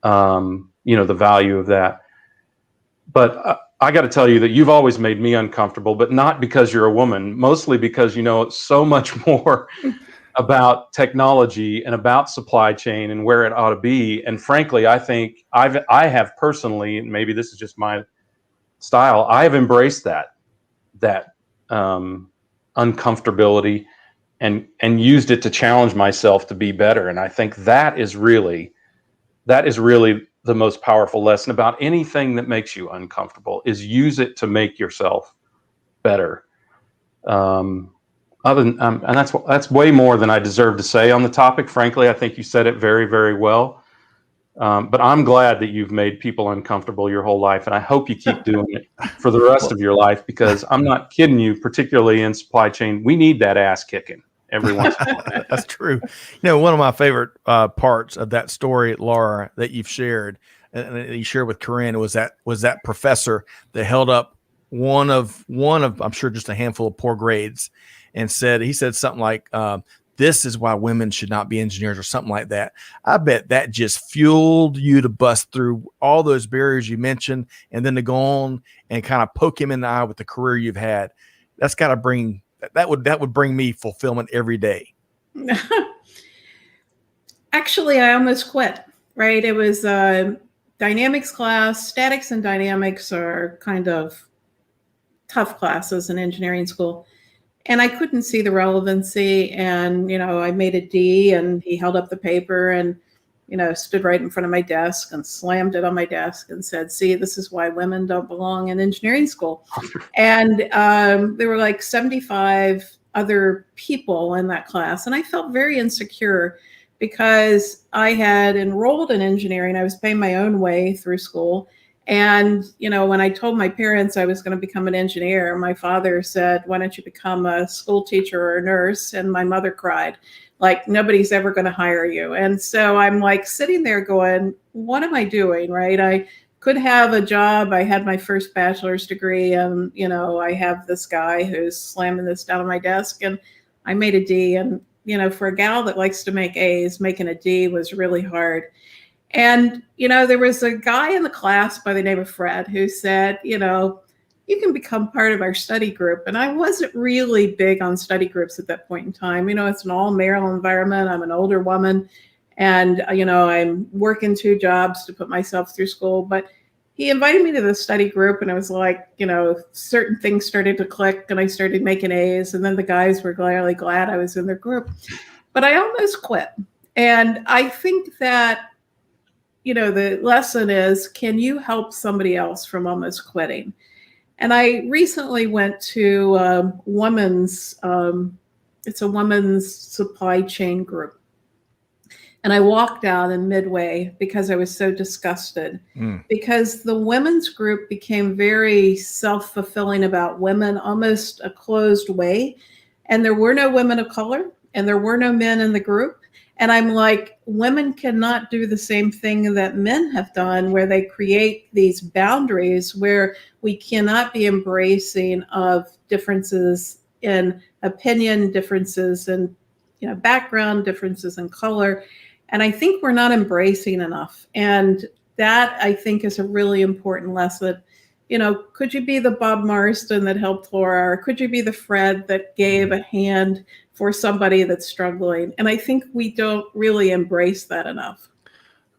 the value of that. But I got to tell you that you've always made me uncomfortable, but not because you're a woman, mostly because so much more about technology and about supply chain and where it ought to be. And frankly, I think I have personally, and maybe this is just my style, I have embraced that uncomfortability and used it to challenge myself to be better. And I think that is really the most powerful lesson about anything that makes you uncomfortable, is use it to make yourself better. And that's way more than I deserve to say on the topic. Frankly, I think you said it very, very well. But I'm glad that you've made people uncomfortable your whole life, and I hope you keep doing it for the rest of your life, because I'm not kidding you, particularly in supply chain, we need that ass kicking every once in a while. That's true. One of my favorite parts of that story, Laura, that you've shared, and you shared with Corinne, was that professor that held up one of I'm sure just a handful of poor grades, and he said something like, "This is why women should not be engineers," or something like that. I bet that just fueled you to bust through all those barriers you mentioned, and then to go on and kind of poke him in the eye with the career you've had. That's got to bring. That would bring me fulfillment every day. Actually, I almost quit, right? It was a dynamics class. Statics and dynamics are kind of tough classes in engineering school. And I couldn't see the relevancy. And, I made a D, and he held up the paper, and stood right in front of my desk and slammed it on my desk and said, "See, this is why women don't belong in engineering school." And there were like 75 other people in that class. And I felt very insecure because I had enrolled in engineering. I was paying my own way through school. And, when I told my parents I was going to become an engineer, my father said, "Why don't you become a school teacher or a nurse?" And my mother cried, like, "Nobody's ever going to hire you." And so I'm like sitting there going, what am I doing? Right. I could have a job. I had my first bachelor's degree, and, I have this guy who's slamming this down on my desk, and I made a D. And, for a gal that likes to make A's, making a D was really hard. And, there was a guy in the class by the name of Fred who said, "You can become part of our study group." And I wasn't really big on study groups at that point in time. It's an all male environment. I'm an older woman, and, I'm working 2 jobs to put myself through school. But he invited me to the study group, and it was like, certain things started to click, and I started making A's. And then the guys were really glad I was in their group. But I almost quit. And I think that, the lesson is, can you help somebody else from almost quitting? And I recently went to it's a women's supply chain group. And I walked out in midway because I was so disgusted, because the women's group became very self-fulfilling about women, almost a closed way. And there were no women of color, and there were no men in the group. And I'm like, women cannot do the same thing that men have done, where they create these boundaries where we cannot be embracing of differences in opinion, differences in background, differences in color. And I think we're not embracing enough. And that, I think, is a really important lesson. Could you be the Bob Marston that helped Laura? Or could you be the Fred that gave a hand for somebody that's struggling? And I think we don't really embrace that enough.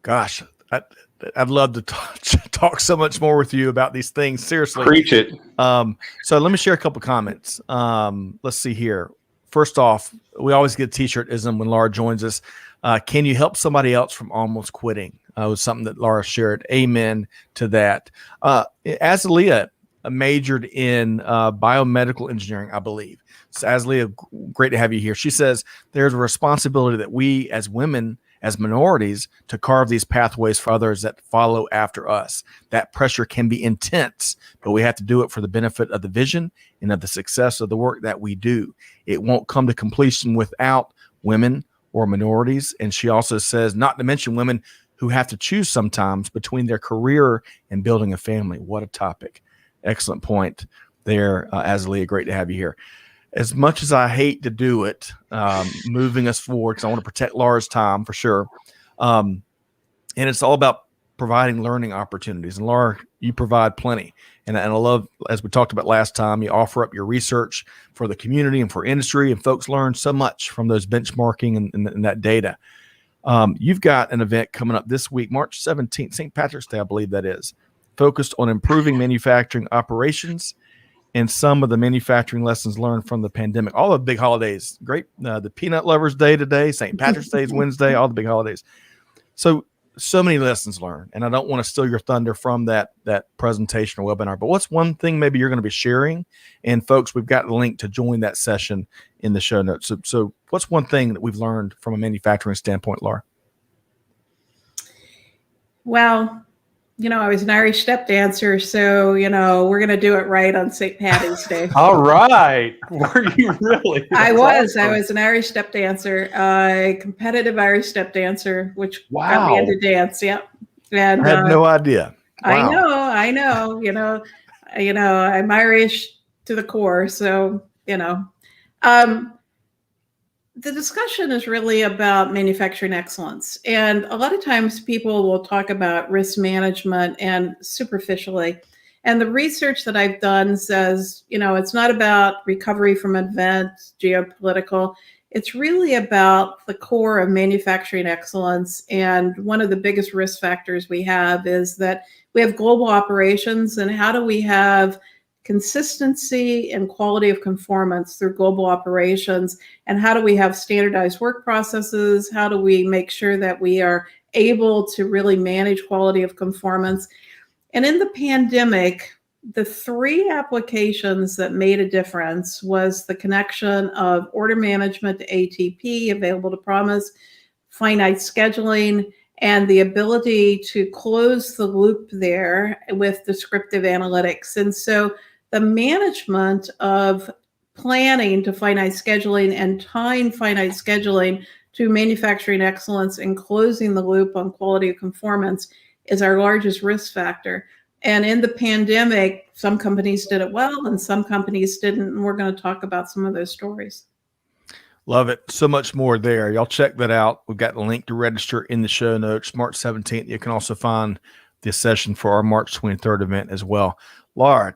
Gosh, I'd love to talk so much more with you about these things. Seriously. Preach it. So let me share a couple comments. Let's see here. First off, we always get a t-shirt-ism when Laura joins us. Can you help somebody else from almost quitting? Was something that Laura shared. Amen to that. Azalea majored in biomedical engineering, I believe. So Azalea, great to have you here. She says there's a responsibility that we as women, as minorities, to carve these pathways for others that follow after us. That pressure can be intense, but we have to do it for the benefit of the vision and of the success of the work that we do. It won't come to completion without women or minorities. And she also says, not to mention women who have to choose sometimes between their career and building a family. What a topic. Excellent point there, Azalea. Great to have you here. As much as I hate to do it, moving us forward, because I want to protect Laura's time for sure. And it's all about providing learning opportunities. And Laura, you provide plenty. And I love, as we talked about last time, you offer up your research for the community and for industry, and folks learn so much from those benchmarking and that data. You've got an event coming up this week, March 17th, St. Patrick's Day, I believe that is, focused on improving manufacturing operations and some of the manufacturing lessons learned from the pandemic. All the big holidays, great. The Peanut Lovers Day today, St. Patrick's Day is Wednesday, all the big holidays. So many lessons learned, and I don't want to steal your thunder from that presentation or webinar, but what's one thing maybe you're going to be sharing? And folks, we've got the link to join that session in the show notes. So what's one thing that we've learned from a manufacturing standpoint, Laura? Well, I was an Irish step dancer, so, we're going to do it right on St. Patty's Day. All right. Were you really? I was an Irish step dancer, a competitive Irish step dancer, which got me into dance. Yep. And I had no idea. Wow. I know, I'm Irish to the core. So, the discussion is really about manufacturing excellence. And a lot of times people will talk about risk management and superficially. And the research that I've done says, it's not about recovery from events, geopolitical. It's really about the core of manufacturing excellence. And one of the biggest risk factors we have is that we have global operations. And how do we have consistency and quality of conformance through global operations? And how do we have standardized work processes? How do we make sure that we are able to really manage quality of conformance? And in the pandemic, the 3 applications that made a difference was the connection of order management to ATP, available to promise, finite scheduling, and the ability to close the loop there with descriptive analytics. And so the management of planning to finite scheduling and tying finite scheduling to manufacturing excellence and closing the loop on quality of conformance is our largest risk factor. And in the pandemic, some companies did it well and some companies didn't. And we're going to talk about some of those stories. Love it. So much more there. Y'all check that out. We've got the link to register in the show notes. March 17th. You can also find the session for our March 23rd event as well. Laura,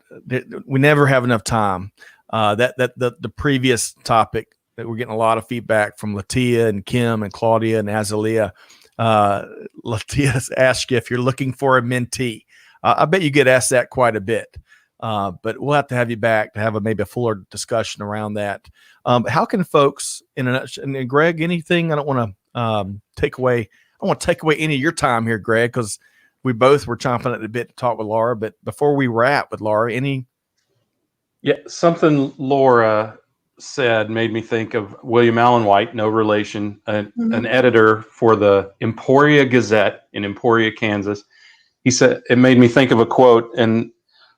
we never have enough time. The previous topic that we're getting a lot of feedback from Latia and Kim and Claudia and Azalea. Latia's asked you if you're looking for a mentee. I bet you get asked that quite a bit, but we'll have to have you back to have maybe a fuller discussion around that. How can folks, and Greg, anything? I don't want to take away. I don't want to take away any of your time here, Greg, because we both were chomping at the bit to talk with Laura. But before we wrap with Laura, something Laura said made me think of William Allen White, no relation, an editor for the Emporia Gazette in Emporia, Kansas. He said, it made me think of a quote, and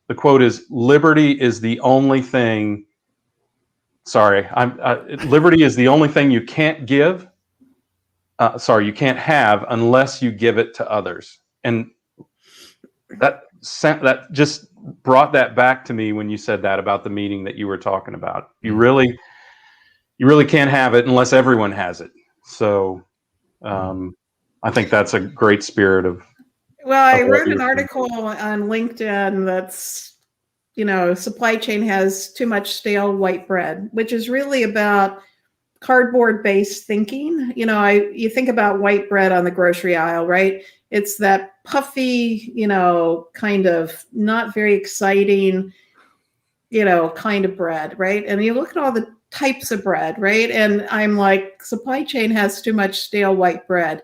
the quote is, liberty is the only thing liberty is the only thing you can't give. You can't have unless you give it to others. And that just brought that back to me when you said that about the meeting that you were talking about. You really can't have it unless everyone has it. So I think that's a great spirit of. Well, I wrote an article on LinkedIn that's, supply chain has too much stale white bread, which is really about cardboard-based thinking. You think about white bread on the grocery aisle, right? It's that puffy, kind of not very exciting, kind of bread, right? And you look at all the types of bread, right? And I'm like, supply chain has too much stale white bread.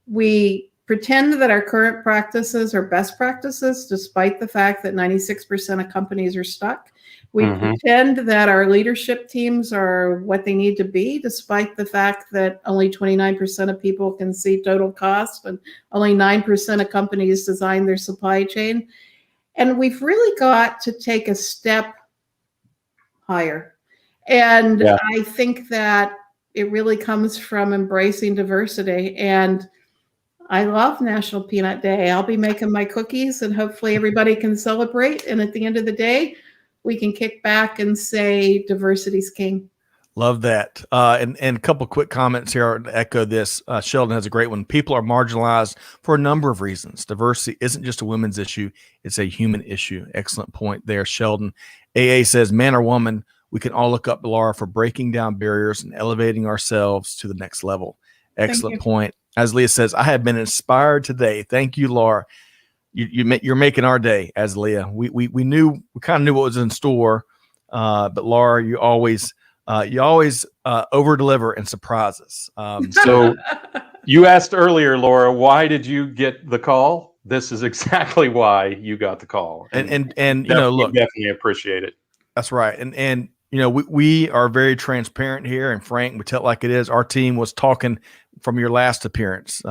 We pretend that our current practices are best practices, despite the fact that 96% of companies are stuck. We pretend that our leadership teams are what they need to be, despite the fact that only 29% of people can see total cost and only 9% of companies design their supply chain. And we've really got to take a step higher. And I think that it really comes from embracing diversity. And I love National Peanut Day. I'll be making my cookies and hopefully everybody can celebrate. And at the end of the day, we can kick back and say diversity's king. Love that. And a couple of quick comments here to echo this. Sheldon has a great one. People are marginalized for a number of reasons. Diversity isn't just a women's issue. It's a human issue. Excellent point there, Sheldon. AA says, man or woman, we can all look up to Laura for breaking down barriers and elevating ourselves to the next level. Excellent point. As Leah says, I have been inspired today. Thank you, Laura. You're making our day, as Leah. We kind of knew what was in store, but Laura, you always over deliver and surprise us. So you asked earlier, Laura, why did you get the call? This is exactly why you got the call, and look, definitely appreciate it. That's right, and we are very transparent here and frank. We tell it like it is. Our team was talking from your last appearance,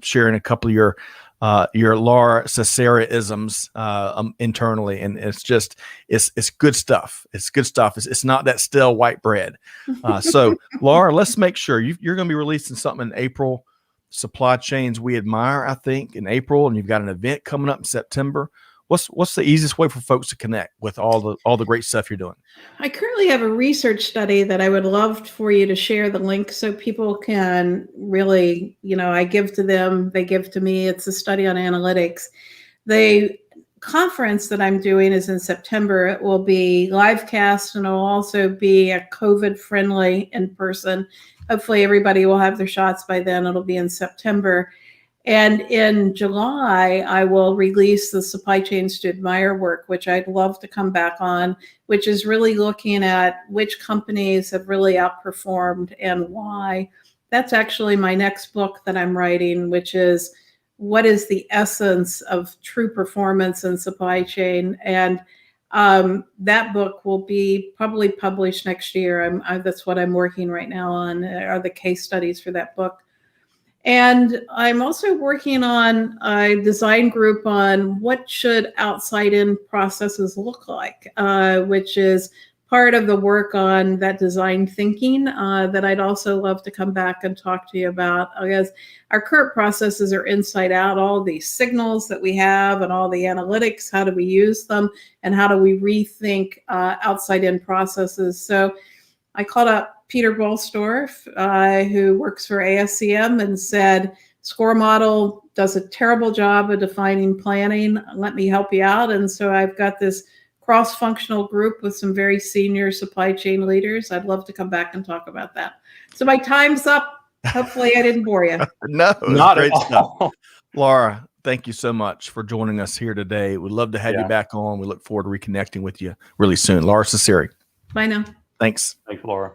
sharing a couple of your Lora Cecere isms internally, and it's good stuff. It's good stuff. It's not that stale white bread. So Laura, let's make sure you're going to be releasing something in April. Supply Chains We Admire, I think, in April, and you've got an event coming up in September. What's the easiest way for folks to connect with all the great stuff you're doing? I currently have a research study that I would love for you to share the link so people can really, I give to them, they give to me. It's a study on analytics. The conference that I'm doing is in September. It will be live cast and it'll also be a COVID friendly in person. Hopefully everybody will have their shots by then. It'll be in September. And in July, I will release the Supply Chains to Admire work, which I'd love to come back on, which is really looking at which companies have really outperformed and why. That's actually my next book that I'm writing, which is what is the essence of true performance in supply chain. And that book will be probably published next year. That's what I'm working right now on, are the case studies for that book. And I'm also working on a design group on what should outside-in processes look like, which is part of the work on that design thinking that I'd also love to come back and talk to you about, because our current processes are inside out, all these signals that we have and all the analytics, how do we use them, and how do we rethink outside-in processes. So I called up Peter Bolstorff, who works for ASCM, and said, SCORE model does a terrible job of defining planning. Let me help you out. And so I've got this cross-functional group with some very senior supply chain leaders. I'd love to come back and talk about that. So my time's up. Hopefully I didn't bore you. No, Not great at stuff. all. Laura, thank you so much for joining us here today. We'd love to have you back on. We look forward to reconnecting with you really soon. Laura Cecere. Bye now. Thanks. Thanks, Laura.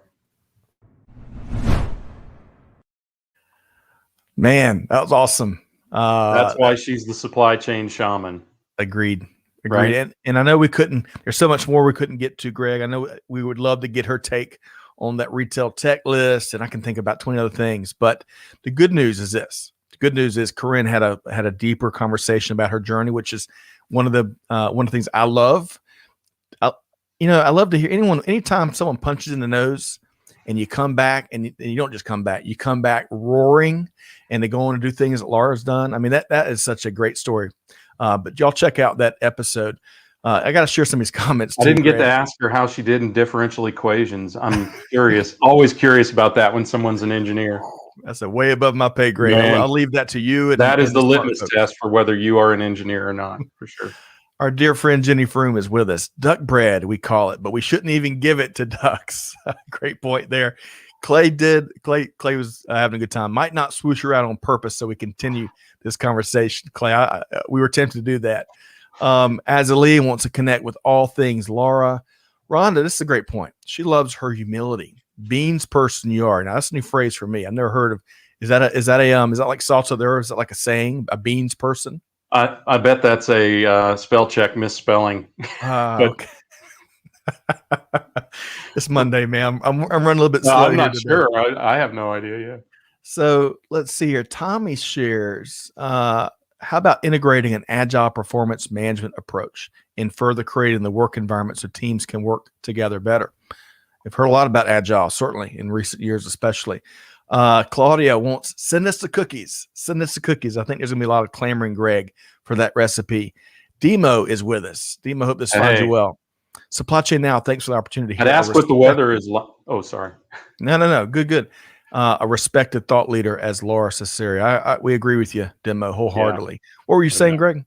Man, that was awesome. That's why she's the supply chain shaman. Agreed. Right. And I know we couldn't, there's so much more we couldn't get to, Greg. I know we would love to get her take on that retail tech list, and I can think about 20 other things. But the good news is this. The good news is Corinne had a deeper conversation about her journey, which is one of the things I love. I love to hear anytime someone punches in the nose and you come back and you don't just come back, you come back roaring and they go on to do things that Laura's done. I mean, that is such a great story. But y'all check out that episode. I got to share some of these comments. I didn't get to ask her how she did in differential equations. I'm curious, always curious about that when someone's an engineer. That's a way above my pay grade. I'll leave that to you. That is the litmus test for whether you are an engineer or not, for sure. Our dear friend Jenny Froome is with us. Duck bread, we call it, but we shouldn't even give it to ducks. Great point there. Clay was having a good time. Might not swoosh her out on purpose so we continue this conversation. Clay, we were tempted to do that. Azalee wants to connect with all things Laura. Rhonda, this is a great point. She loves her humility. Beans person you are. Now that's a new phrase for me. I've never heard of. Is that like salsa there? Is that like a saying? A beans person? I bet that's a spell check misspelling. Okay. It's Monday, man. I'm running a little bit slow. I'm not sure. I have no idea. Yeah. So let's see here. Tommy shares. How about integrating an agile performance management approach and further creating the work environment so teams can work together better? I've heard a lot about agile, certainly in recent years, especially. Claudia wants, send us the cookies. Send us the cookies. I think there's going to be a lot of clamoring, Greg, for that recipe. Demo is with us. Demo, hope this finds you well. Supply Chain Now, thanks for the opportunity. I'd ask what the weather is like. Oh, sorry. No. Good. A respected thought leader as Lora Cecere. We agree with you, Demo, wholeheartedly. Yeah. What were you saying, Greg?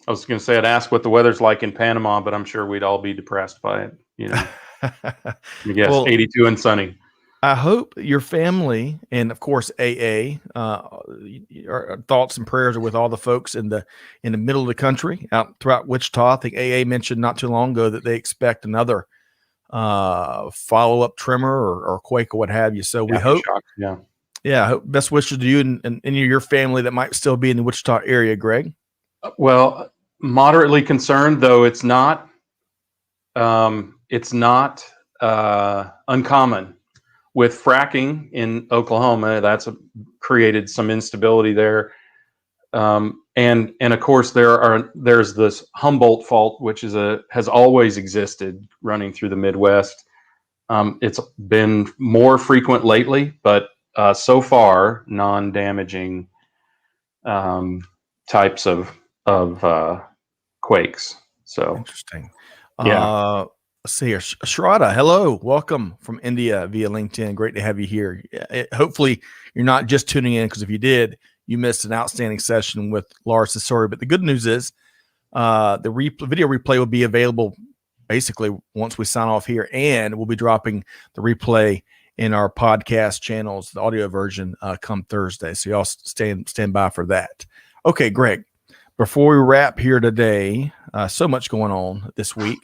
I was going to say I'd ask what the weather's like in Panama, but I'm sure we'd all be depressed by it. I guess 82 and sunny. I hope your family and, of course, AA, our thoughts and prayers are with all the folks in the middle of the country out throughout Wichita. I think AA mentioned not too long ago that they expect another follow-up tremor or quake or what have you. So we hope, hope best wishes to you and your family that might still be in the Wichita area, Greg. Well, moderately concerned, though it's not uncommon. With fracking in Oklahoma, that's created some instability there, and of course there's this Humboldt fault, which has always existed running through the Midwest. It's been more frequent lately, but so far non-damaging types of quakes. So interesting. Yeah. Let's see here. Shraddha, hello. Welcome from India via LinkedIn. Great to have you here. Hopefully you're not just tuning in, because if you did, you missed an outstanding session with Lora Cecere. But the good news is the video replay will be available basically once we sign off here, and we'll be dropping the replay in our podcast channels, the audio version, come Thursday. So y'all stand by for that. Okay, Greg, before we wrap here today, so much going on this week.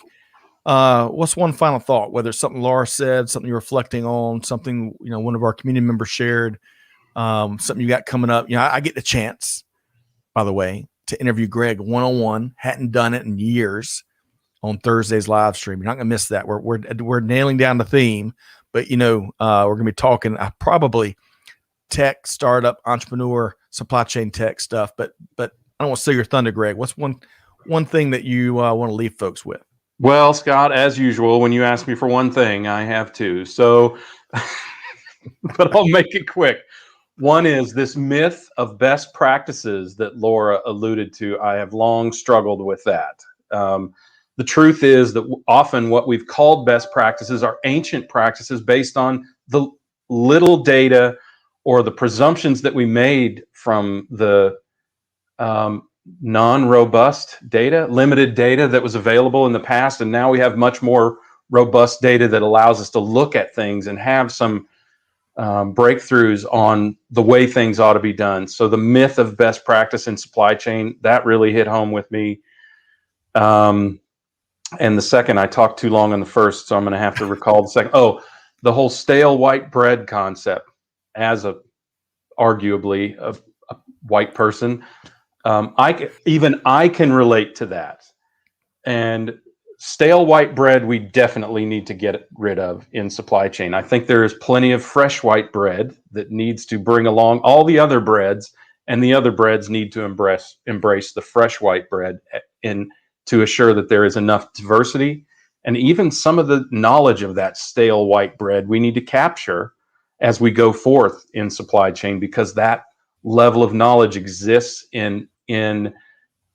What's one final thought, whether it's something Laura said, something you're reflecting on, something, one of our community members shared, something you got coming up? I get the chance, by the way, to interview Greg one-on-one. Hadn't done it in years on Thursday's live stream. You're not going to miss that. We're nailing down the theme, but we're going to be talking probably tech, startup, entrepreneur, supply chain tech stuff. But I don't want to steal your thunder, Greg. What's one thing that you want to leave folks with? Well, Scott, as usual, when you ask me for one thing, I have two. So, but I'll make it quick. One is this myth of best practices that Laura alluded to. I have long struggled with that. The truth is that often what we've called best practices are ancient practices based on the little data or the presumptions that we made from the non-robust data, limited data that was available in the past. And now we have much more robust data that allows us to look at things and have some breakthroughs on the way things ought to be done. So the myth of best practice in supply chain, that really hit home with me. And the second, I talked too long on the first, so I'm going to have to recall the second. Oh, the whole stale white bread concept. As arguably a white person, I can relate to that. And stale white bread, we definitely need to get rid of in supply chain. I think there is plenty of fresh white bread that needs to bring along all the other breads, and the other breads need to embrace the fresh white bread to assure that there is enough diversity. And even some of the knowledge of that stale white bread we need to capture as we go forth in supply chain, because that level of knowledge exists in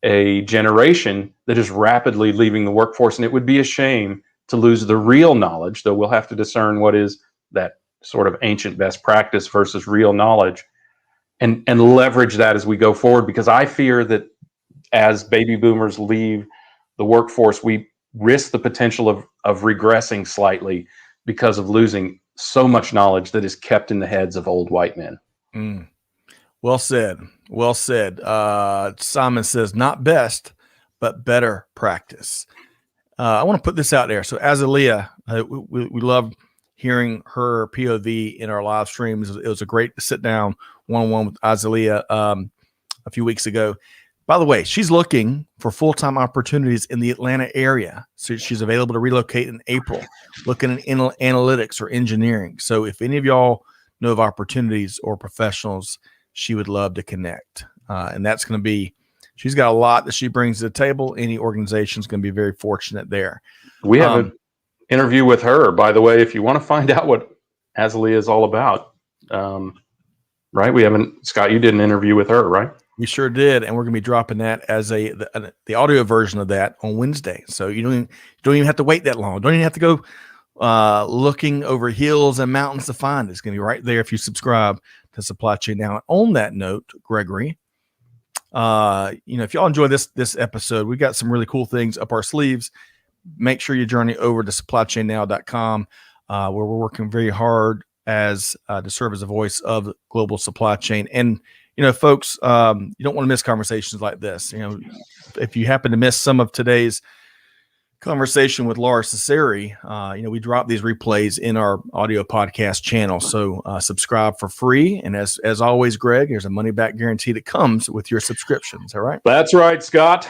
a generation that is rapidly leaving the workforce. And it would be a shame to lose the real knowledge, though we'll have to discern what is that sort of ancient best practice versus real knowledge, and leverage that as we go forward. Because I fear that as baby boomers leave the workforce, we risk the potential of regressing slightly because of losing so much knowledge that is kept in the heads of old white men. Well said. Well said. Simon says, not best, but better practice. I want to put this out there. So Azalea, we love hearing her POV in our live streams. It was a great sit down one-on-one with Azalea a few weeks ago. By the way, she's looking for full-time opportunities in the Atlanta area. So she's available to relocate in April, looking at analytics or engineering. So if any of y'all know of opportunities or professionals, she would love to connect. And that's going to be, she's got a lot that she brings to the table. Any organization is going to be very fortunate there. We have an interview with her, by the way, if you want to find out what Azalea is all about. Right? Scott, you did an interview with her, right? We sure did, and we're going to be dropping that as the audio version of that on Wednesday. So you don't even have to wait that long. Don't even have to go looking over hills and mountains to find it. It's going to be right there if you subscribe to Supply Chain Now. And on that note, Gregory, if y'all enjoy this episode, we got some really cool things up our sleeves. Make sure you journey over to supplychainnow.com, where we're working very hard to serve as a voice of global supply chain. And folks, you don't want to miss conversations like this. If you happen to miss some of today's conversation with Lora Cecere, we drop these replays in our audio podcast channel. So subscribe for free. And as always, Greg, there's a money back guarantee that comes with your subscriptions. All right. That's right, Scott.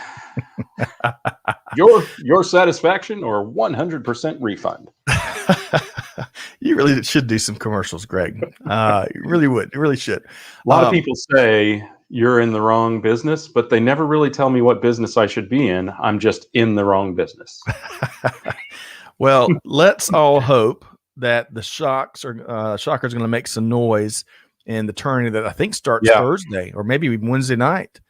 your satisfaction or 100% refund. You really should do some commercials, Greg. You really would. You really should. A lot of people say you're in the wrong business, but they never really tell me what business I should be in. I'm just in the wrong business. Well, let's all hope that the Shockers are going to make some noise in the tourney that I think starts Thursday or maybe even Wednesday night.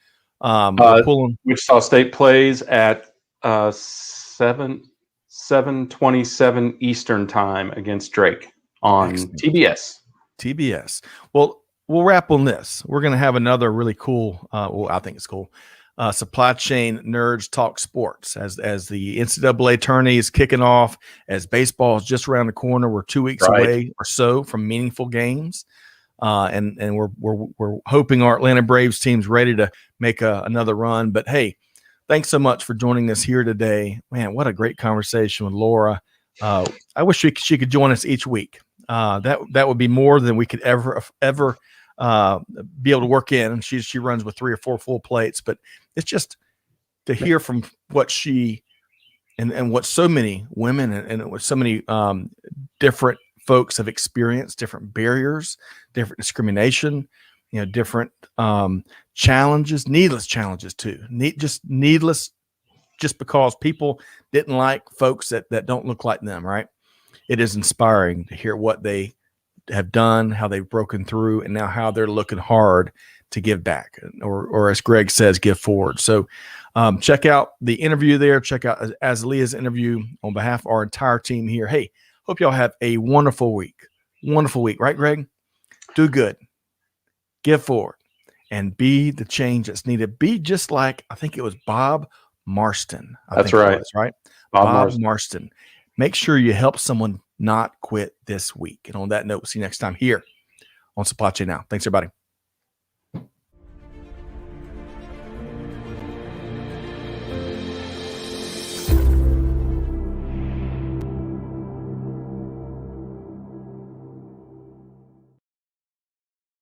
Wichita State plays at 7:27 Eastern time against Drake on TBS. TBS. Well, we'll wrap on this. We're going to have another really cool, I think it's cool, Supply Chain Nerds Talk Sports. As the NCAA tourney is kicking off, as baseball is just around the corner, we're 2 weeks away or so from meaningful games, and we're hoping our Atlanta Braves team's ready to make another run. But hey, thanks so much for joining us here today, man. What a great conversation with Lora. I wish she could join us each week. That would be more than we could ever be able to work in. And she runs with 3 or 4 full plates, but it's just to hear from what she and what so many women and what so many different folks have experienced, different barriers, different discrimination, different challenges, needless challenges too. Needless just because people didn't like folks that don't look like them, right? It is inspiring to hear what they have done, how they've broken through, and now how they're looking hard to give back, or as Greg says, give forward. So check out the interview there. Check out Azalea's interview on behalf of our entire team here. Hey, hope y'all have a wonderful week. Wonderful week, right, Greg? Do good, give forward, and be the change that's needed. Be just like, I think it was Bob Marston. That's right. Right? Bob Marston. Make sure you help someone not quit this week. And on that note, we'll see you next time here on Supply Chain Now. Thanks, everybody.